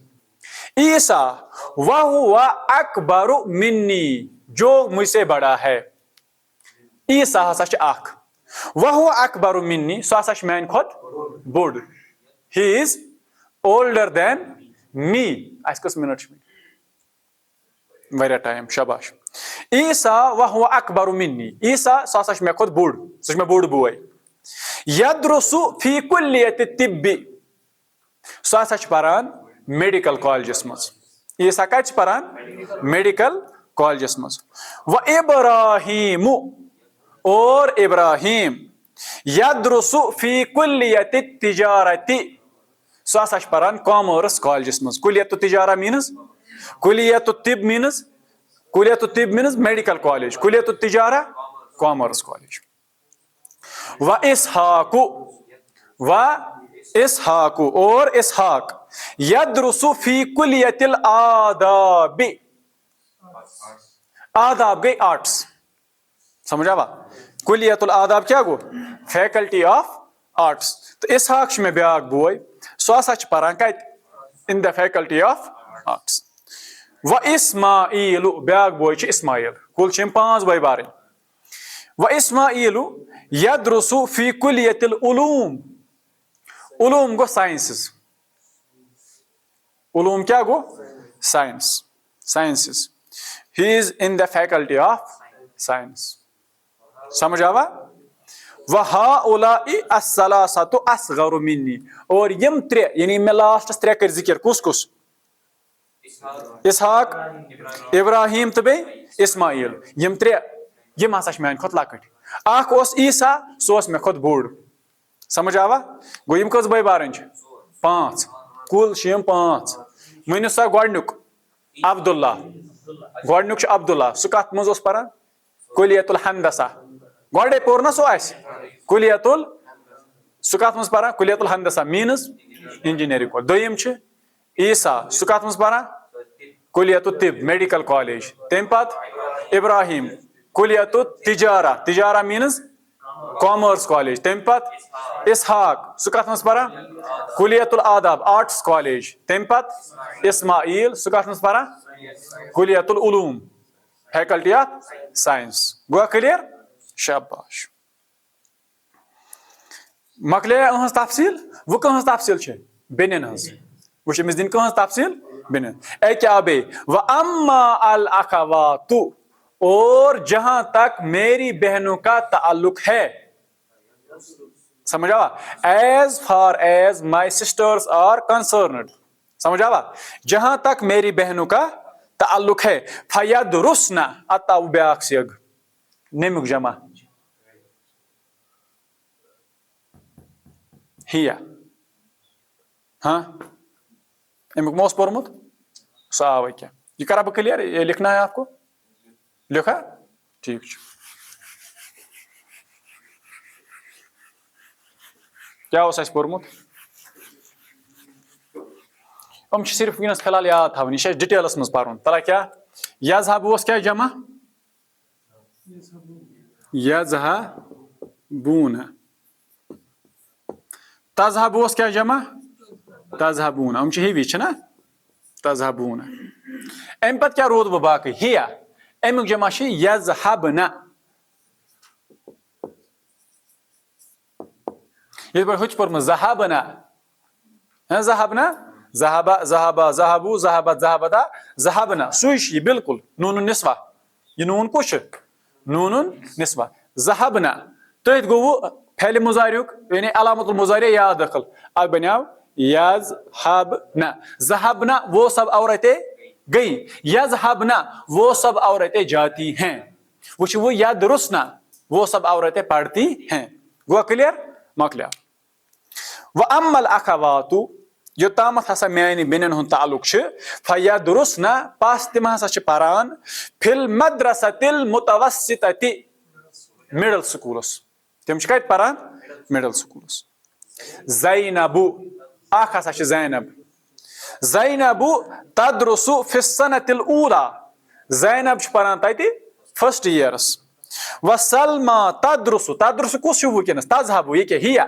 عیسیٰ وہو اکبر منی جو مجھ سے بڑا ہے عیسیٰ ہسا چھُ اکھ وہو اکبر منی سُہ ہسا چھُ میانہِ کھۄتہٕ بوٚڑ ہی از اولڈر دین می اَسہِ کٔژ مِنٹ چھِ واریاہ ٹایم شاباش عیسیٰ وہو اکبر منی عیسیٰ سُہ ہسا چھُ مےٚ کھۄتہٕ بوٚڑ سُہ چھُ مےٚ بوٚڑ بوے یدرسُ فی کُلیتِ طِبِّ سُہ ہسا چھُ پران میڈیکل کالجس منٛز عیسیٰ کتہِ چھُ پران میڈیکل کالجس منٛز و ابراہیٖم اور ابراہیٖم یدرسُ فی کُلیتِ تجارتی سُہ ہسا چھُ پران کامٲرٕس کالجس منٛز کُلیتُ تجارہ میٖنٕز کُلیتُ طِب میٖنٕز کُلیتُ طِب میٖنٕز میڈیکل کالج کُلیتُ تجارہ کامٲرٕس کالج و اسحاق اور اسحاق یدرسُ فی کُلیتِ الآداب آداب گٔے آرٹس سمجھ آوا کُلیت الآداب کیٛاہ گوٚو فیکلٹی آف آرٹس تہٕ اسحاق چھُ مےٚ بیٛاکھ بوے سُہ ہسا چھُ پران کتہِ ان دا فیکلٹی آف آرٹس و اسماعیل بیٛاکھ بوے چھُ اسماعیل کُل چھِ یِم 5 بٲے بارٕنۍ و اسماعیل یدرسُ فی کُلیتِ العلوم علوم گوٚو ساینسز علوم کیٛاہ گوٚو sciences he is in the faculty of science سمجھ آوا وہؤلاء الثلاثۃ اصغر منی اور یِم 3 یعنی مےٚ لاسٹس 3 کٔرۍ ذِکر کُس اسحاق ابراہیٖم تہٕ بیٚیہِ اسماعیل یِم 3 یِم ہسا چھِ میانہِ کھۄتہٕ لۄکٕٹۍ اکھ اوس عیسیٰ سُہ اوس مےٚ کھۄتہٕ بوٚڑ سمجھ آوا گوٚو یِم کٔژ بٲے بارٕنۍ چھِ 5 کُل چھِ یِم 5 ؤنِو سا گۄڈٕنیُک عبداللہ گۄڈٕنیُک چھُ عبداللہ سُہ کتھ منٛز اوس پران کُلیت الہندسہ گۄڈے پوٚر نہ سُہ اَسہِ سُہ کتھ منٛز پران کُلیت الہندسہ میٖنٕز انجیٖنرِنٛگ کالج دوٚیِم چھِ عیسیٰ سُہ کتھ منٛز پران کُلیت الطب میڈیکل کالج تمہِ پتہٕ Ibrahim کُلیت Tijara means commerce college تمہِ پتہٕ اسحاق سُہ کتھ منٛز پران کُلیت الآداب آرٹس کالج تمہِ پتہٕ اسماعیل سُہ کتھ منٛز پران کُلیت العلوم فیکلٹی آف ساینس گوٚو کٕلیر شاباش مۄکلے أہنٛز تفصیٖل وۄنۍ کٕہٕنٛز تفصیٖل چھِ بیٚنٮ۪ن ہٕنٛز وٕچھ أمِس دِنۍ کٕہٕنٛز تفصیٖل بیٚنٮ۪ن کیٛاہ بیٚیہِ و اما الاخوات اور جہاں تک میری بہنوں کا تعلق ہے سمجھ آوا as far as my sisters are concerned سمجھ آوا؟ جہاں تک میری بہنوں کا تعلق ہے فیدرسن اتا بیاکھ سیگ نمیک جمع ہیا ہاں امیک موس پورمت سہ آو کیا یہ کرا بہ کلیئر یہ لکھنا ہے آپ کو لکھا ٹھیک کیا اس پورمت ہم صرف ونس فی الحال یاد تھاون یہ ڈیٹیلس مز پرن تلا کیا یذهب اس کیا جمع یذهبون تذهب اس کیا جمع تذهبون ہم ہیوی نا تذهبون ام پتہ کیا رود باقی ہیا امیک جمع یذهبن یہ پہ ہوچ پورمت ذهبنا ذهبنا ذهب ذهب ذهبوا ذهبت ذهبتا ذهبنا سوش یہ بالکل نون النسوہ یہ نون کش نون النسوہ ذهبنا تو گو فعل مضارع یعنی علامت المضارع یاد رکھل اب بنیاو یذهبنا ذهبنا وہ سب عورتیں گئی یذهبنا وہ سب عورتیں جاتی ہیں وہ یدرسنا وہ سب عورتیں پڑھتی ہیں گو کلیئر مکلیئر واما الاخوات یوتامت ہسا میانی بینن ہند تعلق فیدرسن پس تم ہسا پران فی المدرسۃ المتوسطۃ مڈل سکولس تم کت پران مڈل سکولس زینب اخ ہسا زینب زینب تدرس فی السنۃ الاولی زینب پران تتہ فرسٹ ایئرس وسلمى تدرس تدرس کس ونکس تذهب یہ کیا ہیا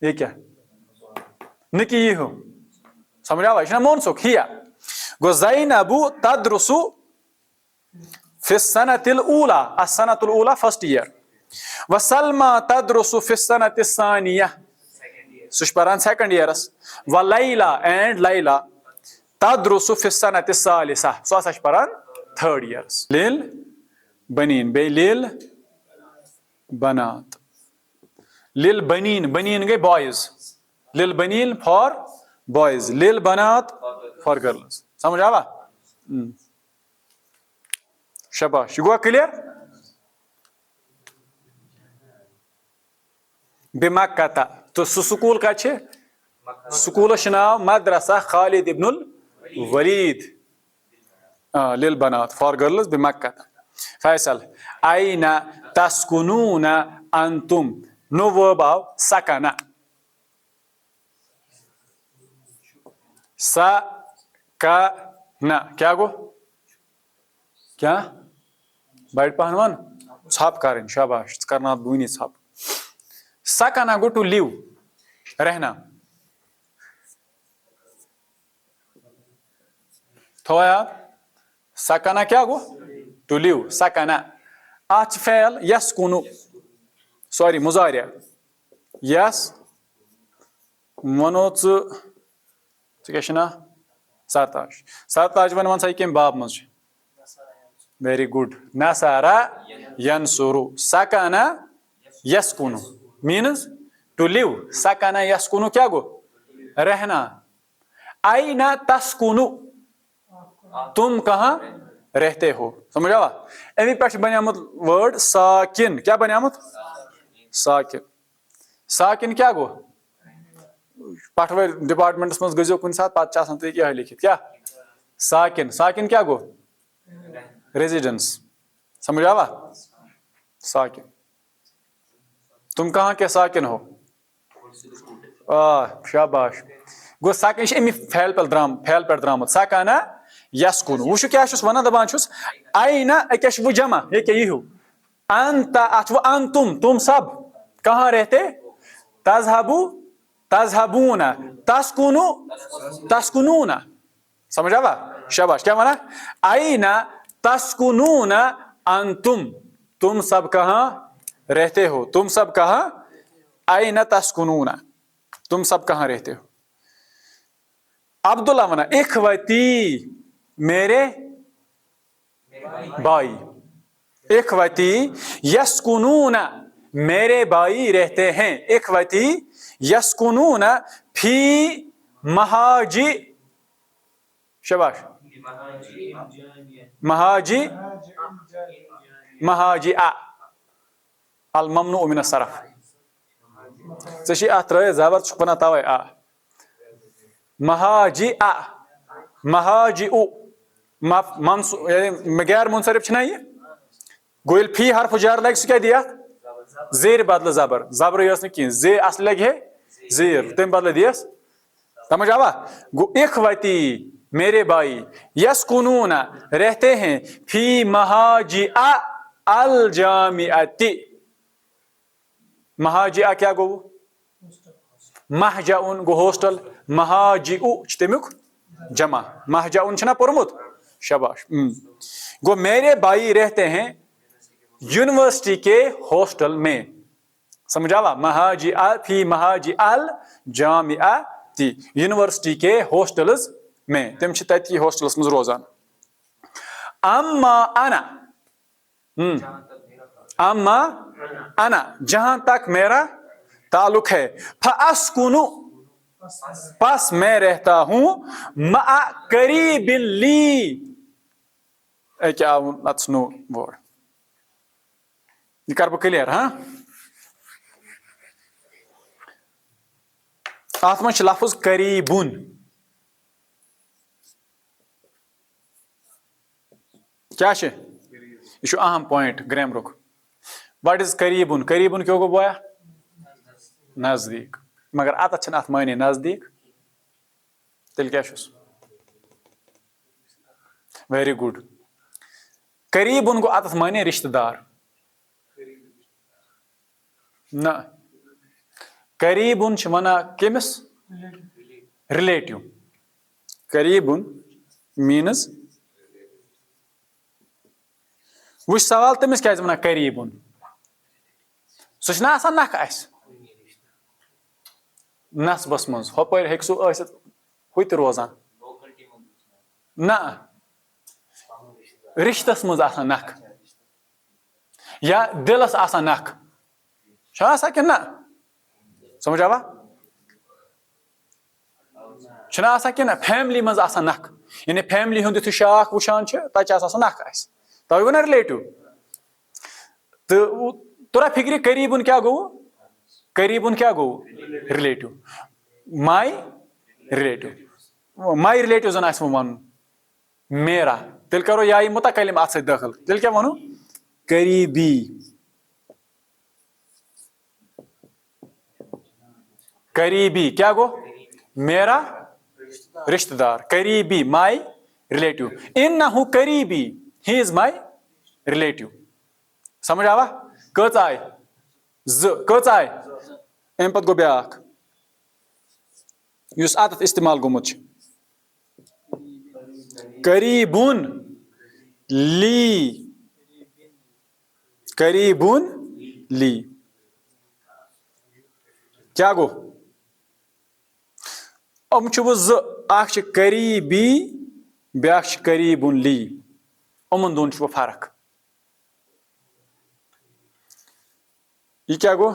یہ کیا نکی یہ ہو سمجھ آوا یہ مونسوک ہیا گو زینب تدرس فی السنۃ الاولی السنۃ الاولی فرسٹ ایئر وسلمى تدرس فی السنۃ الثانیہ سہ پران سیکنڈ ایئرس ولیلا اینڈ لیلا تدرس فی السنۃ الثالثہ سہ ہسا پران تھرڈ ایئرس لیل بنین بے لیل بنات لیل بنین بنین گئی بوائز لیل بنین فار بوائز لیل بنات فار گرلز سمجھ آوا شباش یہ گوا کلیئر بمکہ تو سکول کا سکولس ناو مدرسہ خالد ابن الولید لیل بنات فار گرلز بمکہ فیصل این تسکنون انتم نو ورب آو سکنا سکنا کیا گو کیا بڑھ پہن ون ژھپ کریں شاباش کرنا بونی ژھپ سکنا گو ٹو لیو رہنا تھویا سکنا کیا گو ٹو لیو سکنا آج فعل یسکنو سوری مضارع یس ونو ژے نا سرتاج سرتاج ون سا کم باب مز ویری گڈ نصارا ینصرو سکنا یسکنو مینز ٹو لیو سکنا یسکنو کیا گو رہنا این تسکنو تم کہاں رہتے ہو سمجھ آوا امی پہ بنیامت ورڈ ساکن کیا بنیامت ساکن ساکن کیا گو پٹھوئی ڈپارٹمنٹس مز گزو کن سات پتہ آسان تھی یہ لکھت کیا ساکن ساکن کیا گو ریزیڈنس سمجھ آوا ساکن تم کہاں کے ساکن ہو شاباش گو ساکن امی فعل پہ درامت سکنا یسکن وشو کیا ونان دپان این کیا وہ جمع یہ کیا یہ انت ات وہ انتم تم سب کہاں رہتے تذهبوا تذهبون تسکنو تسکنون سمجھ آوا شاباش کیا مانا این تسکنون انتم تم سب کہاں رہتے ہو تم سب کہاں این تسکنون تم سب کہاں رہتے ہو عبداللہ مانا اخوتی میرے بھائی اخوتی یسکنون میرے بھائی رہتے ہیں اخوتی یسکنون فی مہاجی شباش مہاجی مہاجی الممنوع من الصرف ژےٚ اتھ ترٲیِتھ زبر ژٕ چھُکھ ونان توے مہاجی مہاجی غیر منصرف چھنا یہ گوٚو ییٚلہِ فی حرف جر لگہِ سُہ کیٛاہ دی اتھ زیٖرِ بدلہٕ زبر زبرٕے ٲس نہٕ کینٛہہ زے اصل لگہِ ہے زیٖر تمہِ بدلہٕ دیس سمجھ آوا گوٚو اخوتی میرے بھائی یسکنون رہتے ہیں فی مہاجع الجامعتی مہاجع کیا گوٚو مہجع گوٚو ہوسٹل مہاجع چھُ تمیُک جمع مہجع چھُنا پوٚرمُت شاباش گوٚو میرے بھائی رہتے ہیں یونیورسٹی کے ہاسٹل میں سمجھ آوا مہاجع فی مہاجع الجامعتی یونیورسٹی کے ہاسٹلز میں تم چھ تتی ہاسٹلس مز روزان اما انا جہاں تک میرا تعلق ہے فاسکن پس میں رہتا ہوں مع قریب لی کیا that's no word یہ کر بہ کلیئر ہاں اتھ منٛز چھُ لفظ قریبن کیا چھُ یہ چھُ اہم پوائنٹ گرامرُک وٹ از قریبن قریبن کیوں گوٚو بویا نزدیک مگر اتتھ چھنہٕ اتھ معنی نزدیک تیٚلہِ کیاہ چھُس ویری گڈ قریبن گوٚو اتتھ معنی رشتہٕ دار نہ قریبن چھِ ونان کٔمِس رِلیٹِو قریبن میٖنٕز وٕچھ سوال تٔمِس کیازِ ونان قریبن سُہ چھُنہ آسان نکھٕ اسہِ نصبس منٛز ہۄپٲرۍ ہیٚکہِ سُہ ٲسِتھ ہُہ تہِ روزان نہ رشتس منٛز آسان نکھٕ یا دِلس آسان نکھٕ چھُ آسان کِنہٕ نہ سمجھ آوا چھُنہ آسان کِنہٕ نہ فیملی منٛز آسان نکھٕ یعنی فیملی ہُنٛد یُتھُے شاخ وٕچھان چھِ تتہِ چھِ آسان سۄ نکھٕ اسہِ توے گوٚو نا رِلیٹِو تہٕ توٚرا فکرِ قریبن کیاہ گوٚو قریبن کیاہ گوٚو رِلیٹِو ماے رِلیٹِو ماے رِلیٹِو زن آسہِ وۄنۍ ونُن میرا تیٚلہِ کرو یا متکلم اتھ سۭتۍ دٲخل تیٚلہِ کیاہ ونو قریبی قریبی کیا گو میرا رشتہ دار قریبی مائی ریلیٹو انہو قریبی ہی از مائی ریلیٹو سمجھ آوا کٔژ آیہِ کٔژ آیہِ امہِ پتہٕ گوٚو بیاکھ یُس اتتھ استعمال گوٚمُت چھُ قریبن لی قریبن لی کیا گوٚو یِم چھِ وۄنۍ زٕ اکھ چھِ قریبی بیاکھ چھِ قریبن لی یِمن دۄن چھِ وۄنۍ فرق یہ کیا گوٚو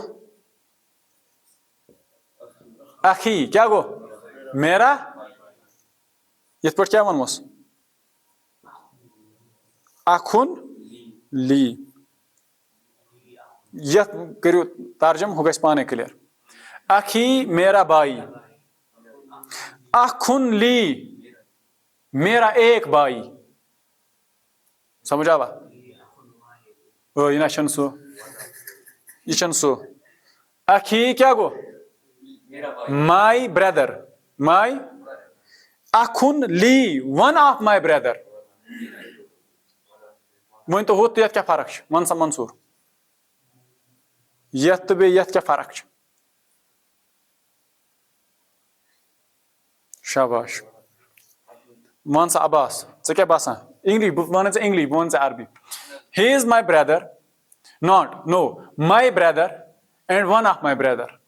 اخی کیا گوٚو میرا یتھ پٲٹھۍ کیاہ ونموس اخُن لی یتھ کٔرِو ترجم ہُہ گژھِ پانے کلیر اخی میرا بھائی اخُن لی میرا ایک بھائی سمجھ آوا یہ نہ چھُنہٕ سُہ یہ چھُنہٕ سُہ اخی کیا گوٚو مائی بردر مائی اخُن لی ون آف مائی بردر ؤنۍ تو ہُتھ تہٕ یتھ کیاہ فرق چھِ ون سا منصوٗر یتھ تہٕ بیٚیہِ یتھ کیاہ فرق چھِ شاباش ون سا عباس ژےٚ کیاہ باسان انگلش بہٕ ونَے ژےٚ انگلش بہٕ ونہٕ ژےٚ عربی he is my brother not no my brother and one of my brother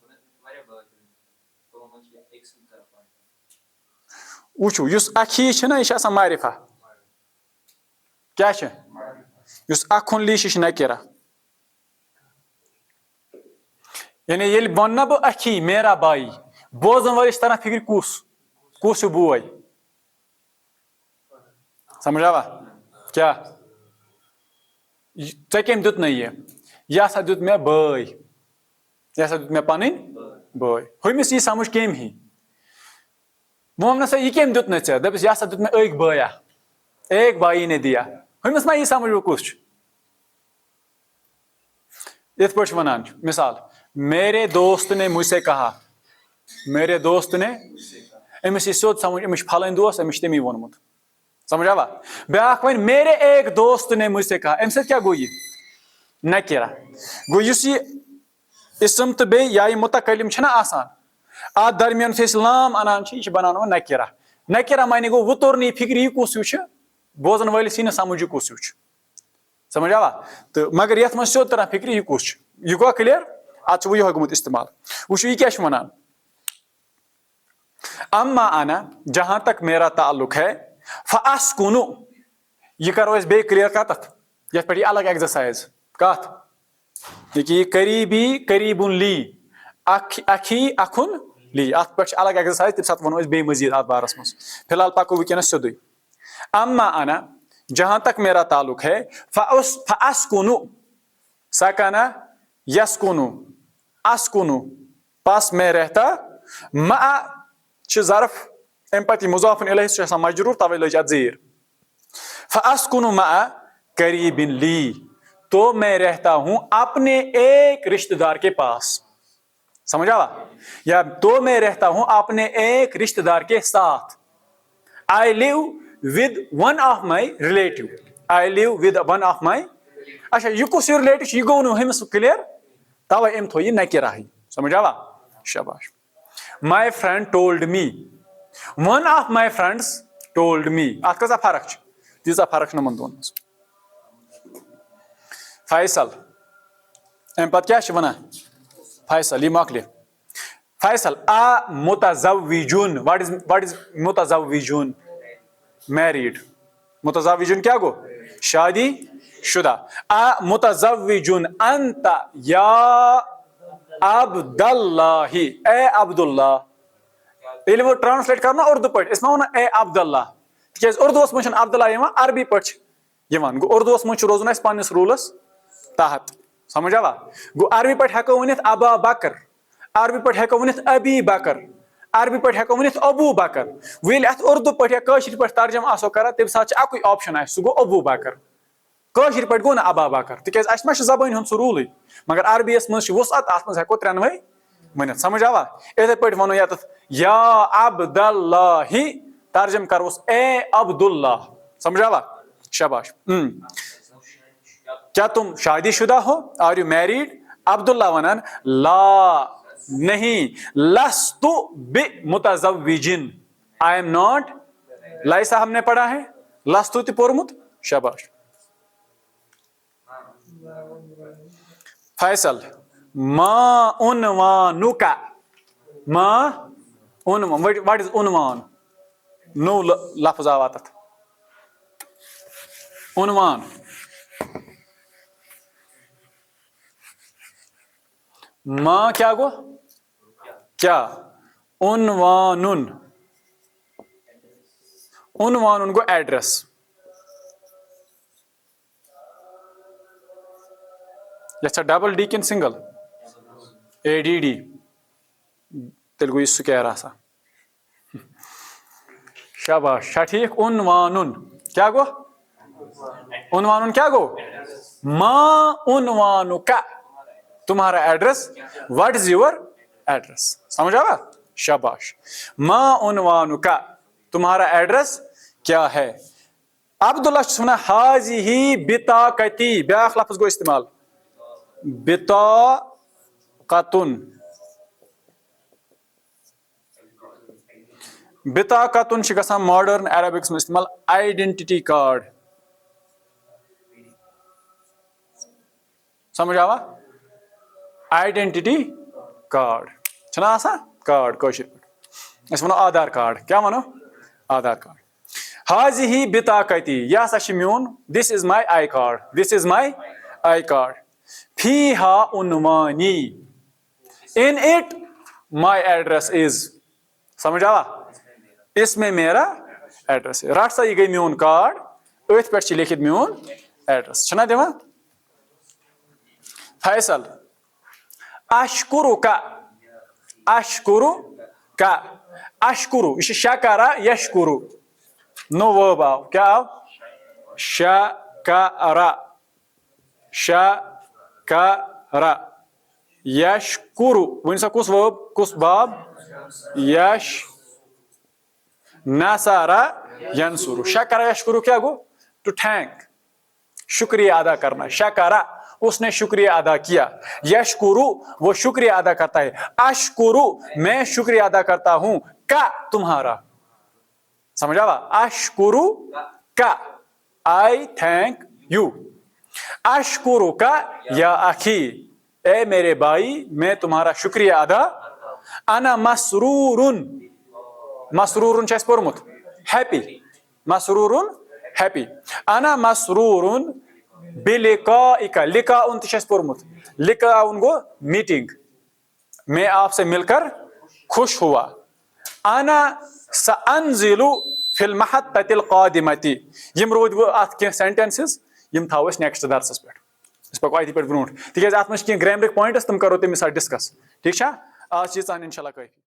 وٕچھو یُس اکھی چھُنہ یہِ چھُ آسان معرفہ کیاہ چھِ یُس اخُن لی چھُ یہِ چھُ نکیرہ یعنی ییٚلہِ ونہٕ نا بہٕ اکھی میرا بھائی بوزن وٲلِس چھِ تران فکرِ کُس کُس ہیوٗ بوے سمجھ آوا کیٛاہ ژےٚ کٔمۍ دیُت مےٚ یہِ ہسا دیُت مےٚ بٲے یہِ ہسا دیُت مےٚ پنٕنۍ بٲے ہُمِس یی سمجھ کٔمۍ ہی بہٕ وَنس یہِ کٔمۍ دیُت نہٕ ژےٚ دٔپِس یہِ ہسا دیُت مےٚ أکۍ بٲیا ایک بھائی نے دیا ہُمِس ما یی سمجھ بہٕ کُس چھُ یِتھ پٲٹھۍ چھِ وَنان مِثال میرے دوست نے مجھ سے کہا میرے دوست نے أمِس یی سیوٚد سمجھ أمِس چھُ پھلٲنۍ دوس أمِس چھُ تٔمی ووٚنمُت سمجھ آوا بیٛاکھ وَنہِ میرے ایک دوست نے مجھ سے کہا اَمہِ سۭتۍ کیٛاہ گوٚو یہِ نکیرا گوٚو یُس یہِ اِسم تہٕ بیٚیہِ یا یہِ مُتکلِم چھِنہ آسان اَتھ درمیان یُس أسۍ لام اَنان چھِ یہِ چھِ بَناوان نکیرا نکیرا معنی گوٚو وۄنۍ توٚر نہٕ یہِ فِکرِ یہِ کُس ہیوٗ چھُ بوزن وٲلِس یی نہٕ سمجھ یہِ کُس ہیوٗ چھُ سمجھ آوا تہٕ مگر یَتھ منٛز سیوٚد تران فِکرِ یہِ کُس چھُ یہِ گوٚو کٕلیر اَتھ چھُ وۄنۍ یِہوے گوٚمُت استعمال وٕچھو یہِ کیاہ چھُ وَنان اما انا جہاں تک میرا تعلق ہے فاسکُنُ یہِ کرو أسۍ بیٚیہِ کٕلیر کَتَتھ یَتھ پٮ۪ٹھ یہِ الگ ایٚگزرسایز کَتھ ییٚکیٛاہ یہِ قریٖبی قریٖبُن لی اکھی اکھُن لی اَتھ پٮ۪ٹھ چھِ الگ ایٚگزرسایز تَمہِ ساتہٕ وَنو أسۍ بیٚیہِ مٔزیٖد اَتھ بارَس منٛز فِلحال پَکو وٕنکیٚنَس سیوٚدُے اما انا جہاں تک میرا تعلق ہے فاسکُنُ سکنا یسکُنُ اسکُنُ پس میں رہتا مع چھِ ظرف اَمہِ پَتہٕ یہِ مُضافُن الیہ سُہ چھُ آسان مجروٗر تَوَے لٔج اَتھ زیٖر فاسکُنُ مع قریٖبٍ لی تو میں رہتا ہوں اپنے ایک رشتہ دار کے پاس سمجھ آوا یا تو میں رہتا ہوں اپنے ایک رشتہ دار کے ساتھ I live with one of my relative I live with one of my اچھا یہِ کُس ہیوٗ رِلیٹِو چھُ یہِ گوٚو نہٕ ہُمِس کٕلیر تَوَے أمۍ تھوٚو یہِ نکیراہٕے سمجھ آوا شاباش my friend told me one of my friends told me اَتھ کۭژاہ فرق چھِ تیٖژاہ فرق چھِ یِمن دۄن منٛز فیصل اَمہِ پتہٕ کیاہ چھِ وَنان فیصل یہِ مۄکلہِ فیصل متزوجُن وٹ از متزوجُن میریٖڈ متزوجُن کیاہ گوٚو شادی شُدہ متزوجُن انت یا عبد اللہ اے عبد اللہ ییٚلہِ وۄنۍ ٹرانسلیٹ کرو نا اردو پٲٹھۍ أسۍ ما وَنو اے عبد اللہ تِکیازِ اردوٗوس منٛز چھُنہٕ عبداللہ یِوان عربی پٲٹھۍ چھِ یِوان گوٚو اردوٗوس منٛز چھُ روزُن اَسہِ پننِس روٗلس تحت سمجھ آوا گوٚو عربی پٲٹھۍ ہٮ۪کو ؤنِتھ ابا بکر عربی پٲٹھۍ ہٮ۪کو ؤنِتھ ابی بکر عربی پٲٹھۍ ہٮ۪کو ؤنِتھ ابوٗ بکر وۄنۍ ییٚلہِ اَتھ اردوٗ پٲٹھۍ یا کٲشِر پٲٹھۍ ترجمہٕ آسو کران تَمہِ ساتہٕ چھُ اکُے آپشن آسہِ سُہ گوٚو ابوٗ بکر کٲشِر پٲٹھۍ گوٚو نہٕ ابا بکر تِکیازِ اَسہِ ما چھُ زبٲنۍ ہُنٛد سُہ روٗلٕے مگر عربی یس منٛز چھُ وُسعت اَتھ منٛز ہٮ۪کو ترٛٮ۪نوَے ؤنِتھ سمجھ آوا یِتھٕے پٲٹھۍ وَنو ییٚتٮ۪تھ یا عبد اللہ ترجم کروس اے عبد اللہ سمجھ آوا شاباش کیا تم شادی شدہ ہو آر یو میریڈ عبداللہ ونان لا نہیں لست بمتزوجن آئی ایم ناٹ لائسا ہم نے پڑھا ہے لست تہِ پوٚرمُت شاباش فیصل ما عنوانُک ما عنوان وٹ از عنوان نوٚو لفظ آو تتھ عنوان ما کیا گوٚو کیا عنوانُن عنوانُن گوٚو ایڈرس یتھ چھا ڈبل ڈی کِنہٕ سنگل اے ڈی ڈی تیٚلہِ گوٚو یہِ سُکیر آسان شاباش چھا ٹھیٖک عنوانُن کیا گوٚو عنوانُن کیا گوٚو ما عنوانُک تمہارا address what is your address سمجھ آوا شاباش ما عنوانُک تمہارا ایڈریس کیا ہے عبداللہ چھُس ونان حاضی بطاقتی بیاکھ لفظ گوٚو استعمال بطاقتن بطاقتن چھِ گژھان ماڈٲرن عربکس منٛز استعمال آیڈنٹٹی کارڈ سمجھ آوا آیڈنٹٹی کارڈ چھُنہ آسان کارڈ کٲشِر پٲٹھۍ أسۍ وَنو آدھار کارڈ کیاہ وَنو آدھار کارڈ حاضی بطاقتی یہِ ہسا چھُ میون دِس از ماے آی کارڈ دِس از ماے آی کارڈ فیہا عنوانی in it my address is سمجھ آوا اس میں میرا ایڈریس ہے. رٹ سا یہ گئی میون کارڈ ات پہ لکھت میون ایڈریس چھنا دِوان. فیصل اشکرک اشکرک اشکرو یہ شکرا یشکرو نو ورب آو کیا آو شکرا شکرا یشکرو ون سا کس ورب کس باب یش نصرا ینصرو شکرا یشکرو کیا گو ٹو تھینک شکریہ ادا کرنا. شکرا اس نے شکریہ ادا کیا. یشکرو وہ شکریہ ادا کرتا ہے. اشکرو میں شکریہ ادا کرتا ہوں کا تمہارا. سمجھ آوا. اشکرو کا آئی تھینک یو. اشکرو کا یا اخی اے میرے بھائی میں تمہارا شکریہ ادا. انا مسرورن مسرورن چھِ اَسہِ پوٚرمُت ہیپی. مسرورن ہیپی. انا مسرورن بلقائک لقاؤن تہِ چھِ اَسہِ پوٚرمُت. لقاؤن گو میٹنگ. میں آپ سے مل کر خوش ہوا. انا سانزل فی المحطة القادمة. یم روٗدۍ وۄنۍ اتھ کینٛہہ سینٹینسز یم تھاوو أسۍ نیکسٹ درسس پٮ۪ٹھ. أسۍ پکو اتہِ پٮ۪ٹھ برونٛٹھ تِکیازِ اتھ منٛز چھِ کینٛہہ گرٛیمرٕکۍ پوینٹس تِم کرو تٔمِس ساتہٕ ڈسکس. ٹھیٖک چھا. آز چھِ ییٖژہن انشاء اللہ کٲفی.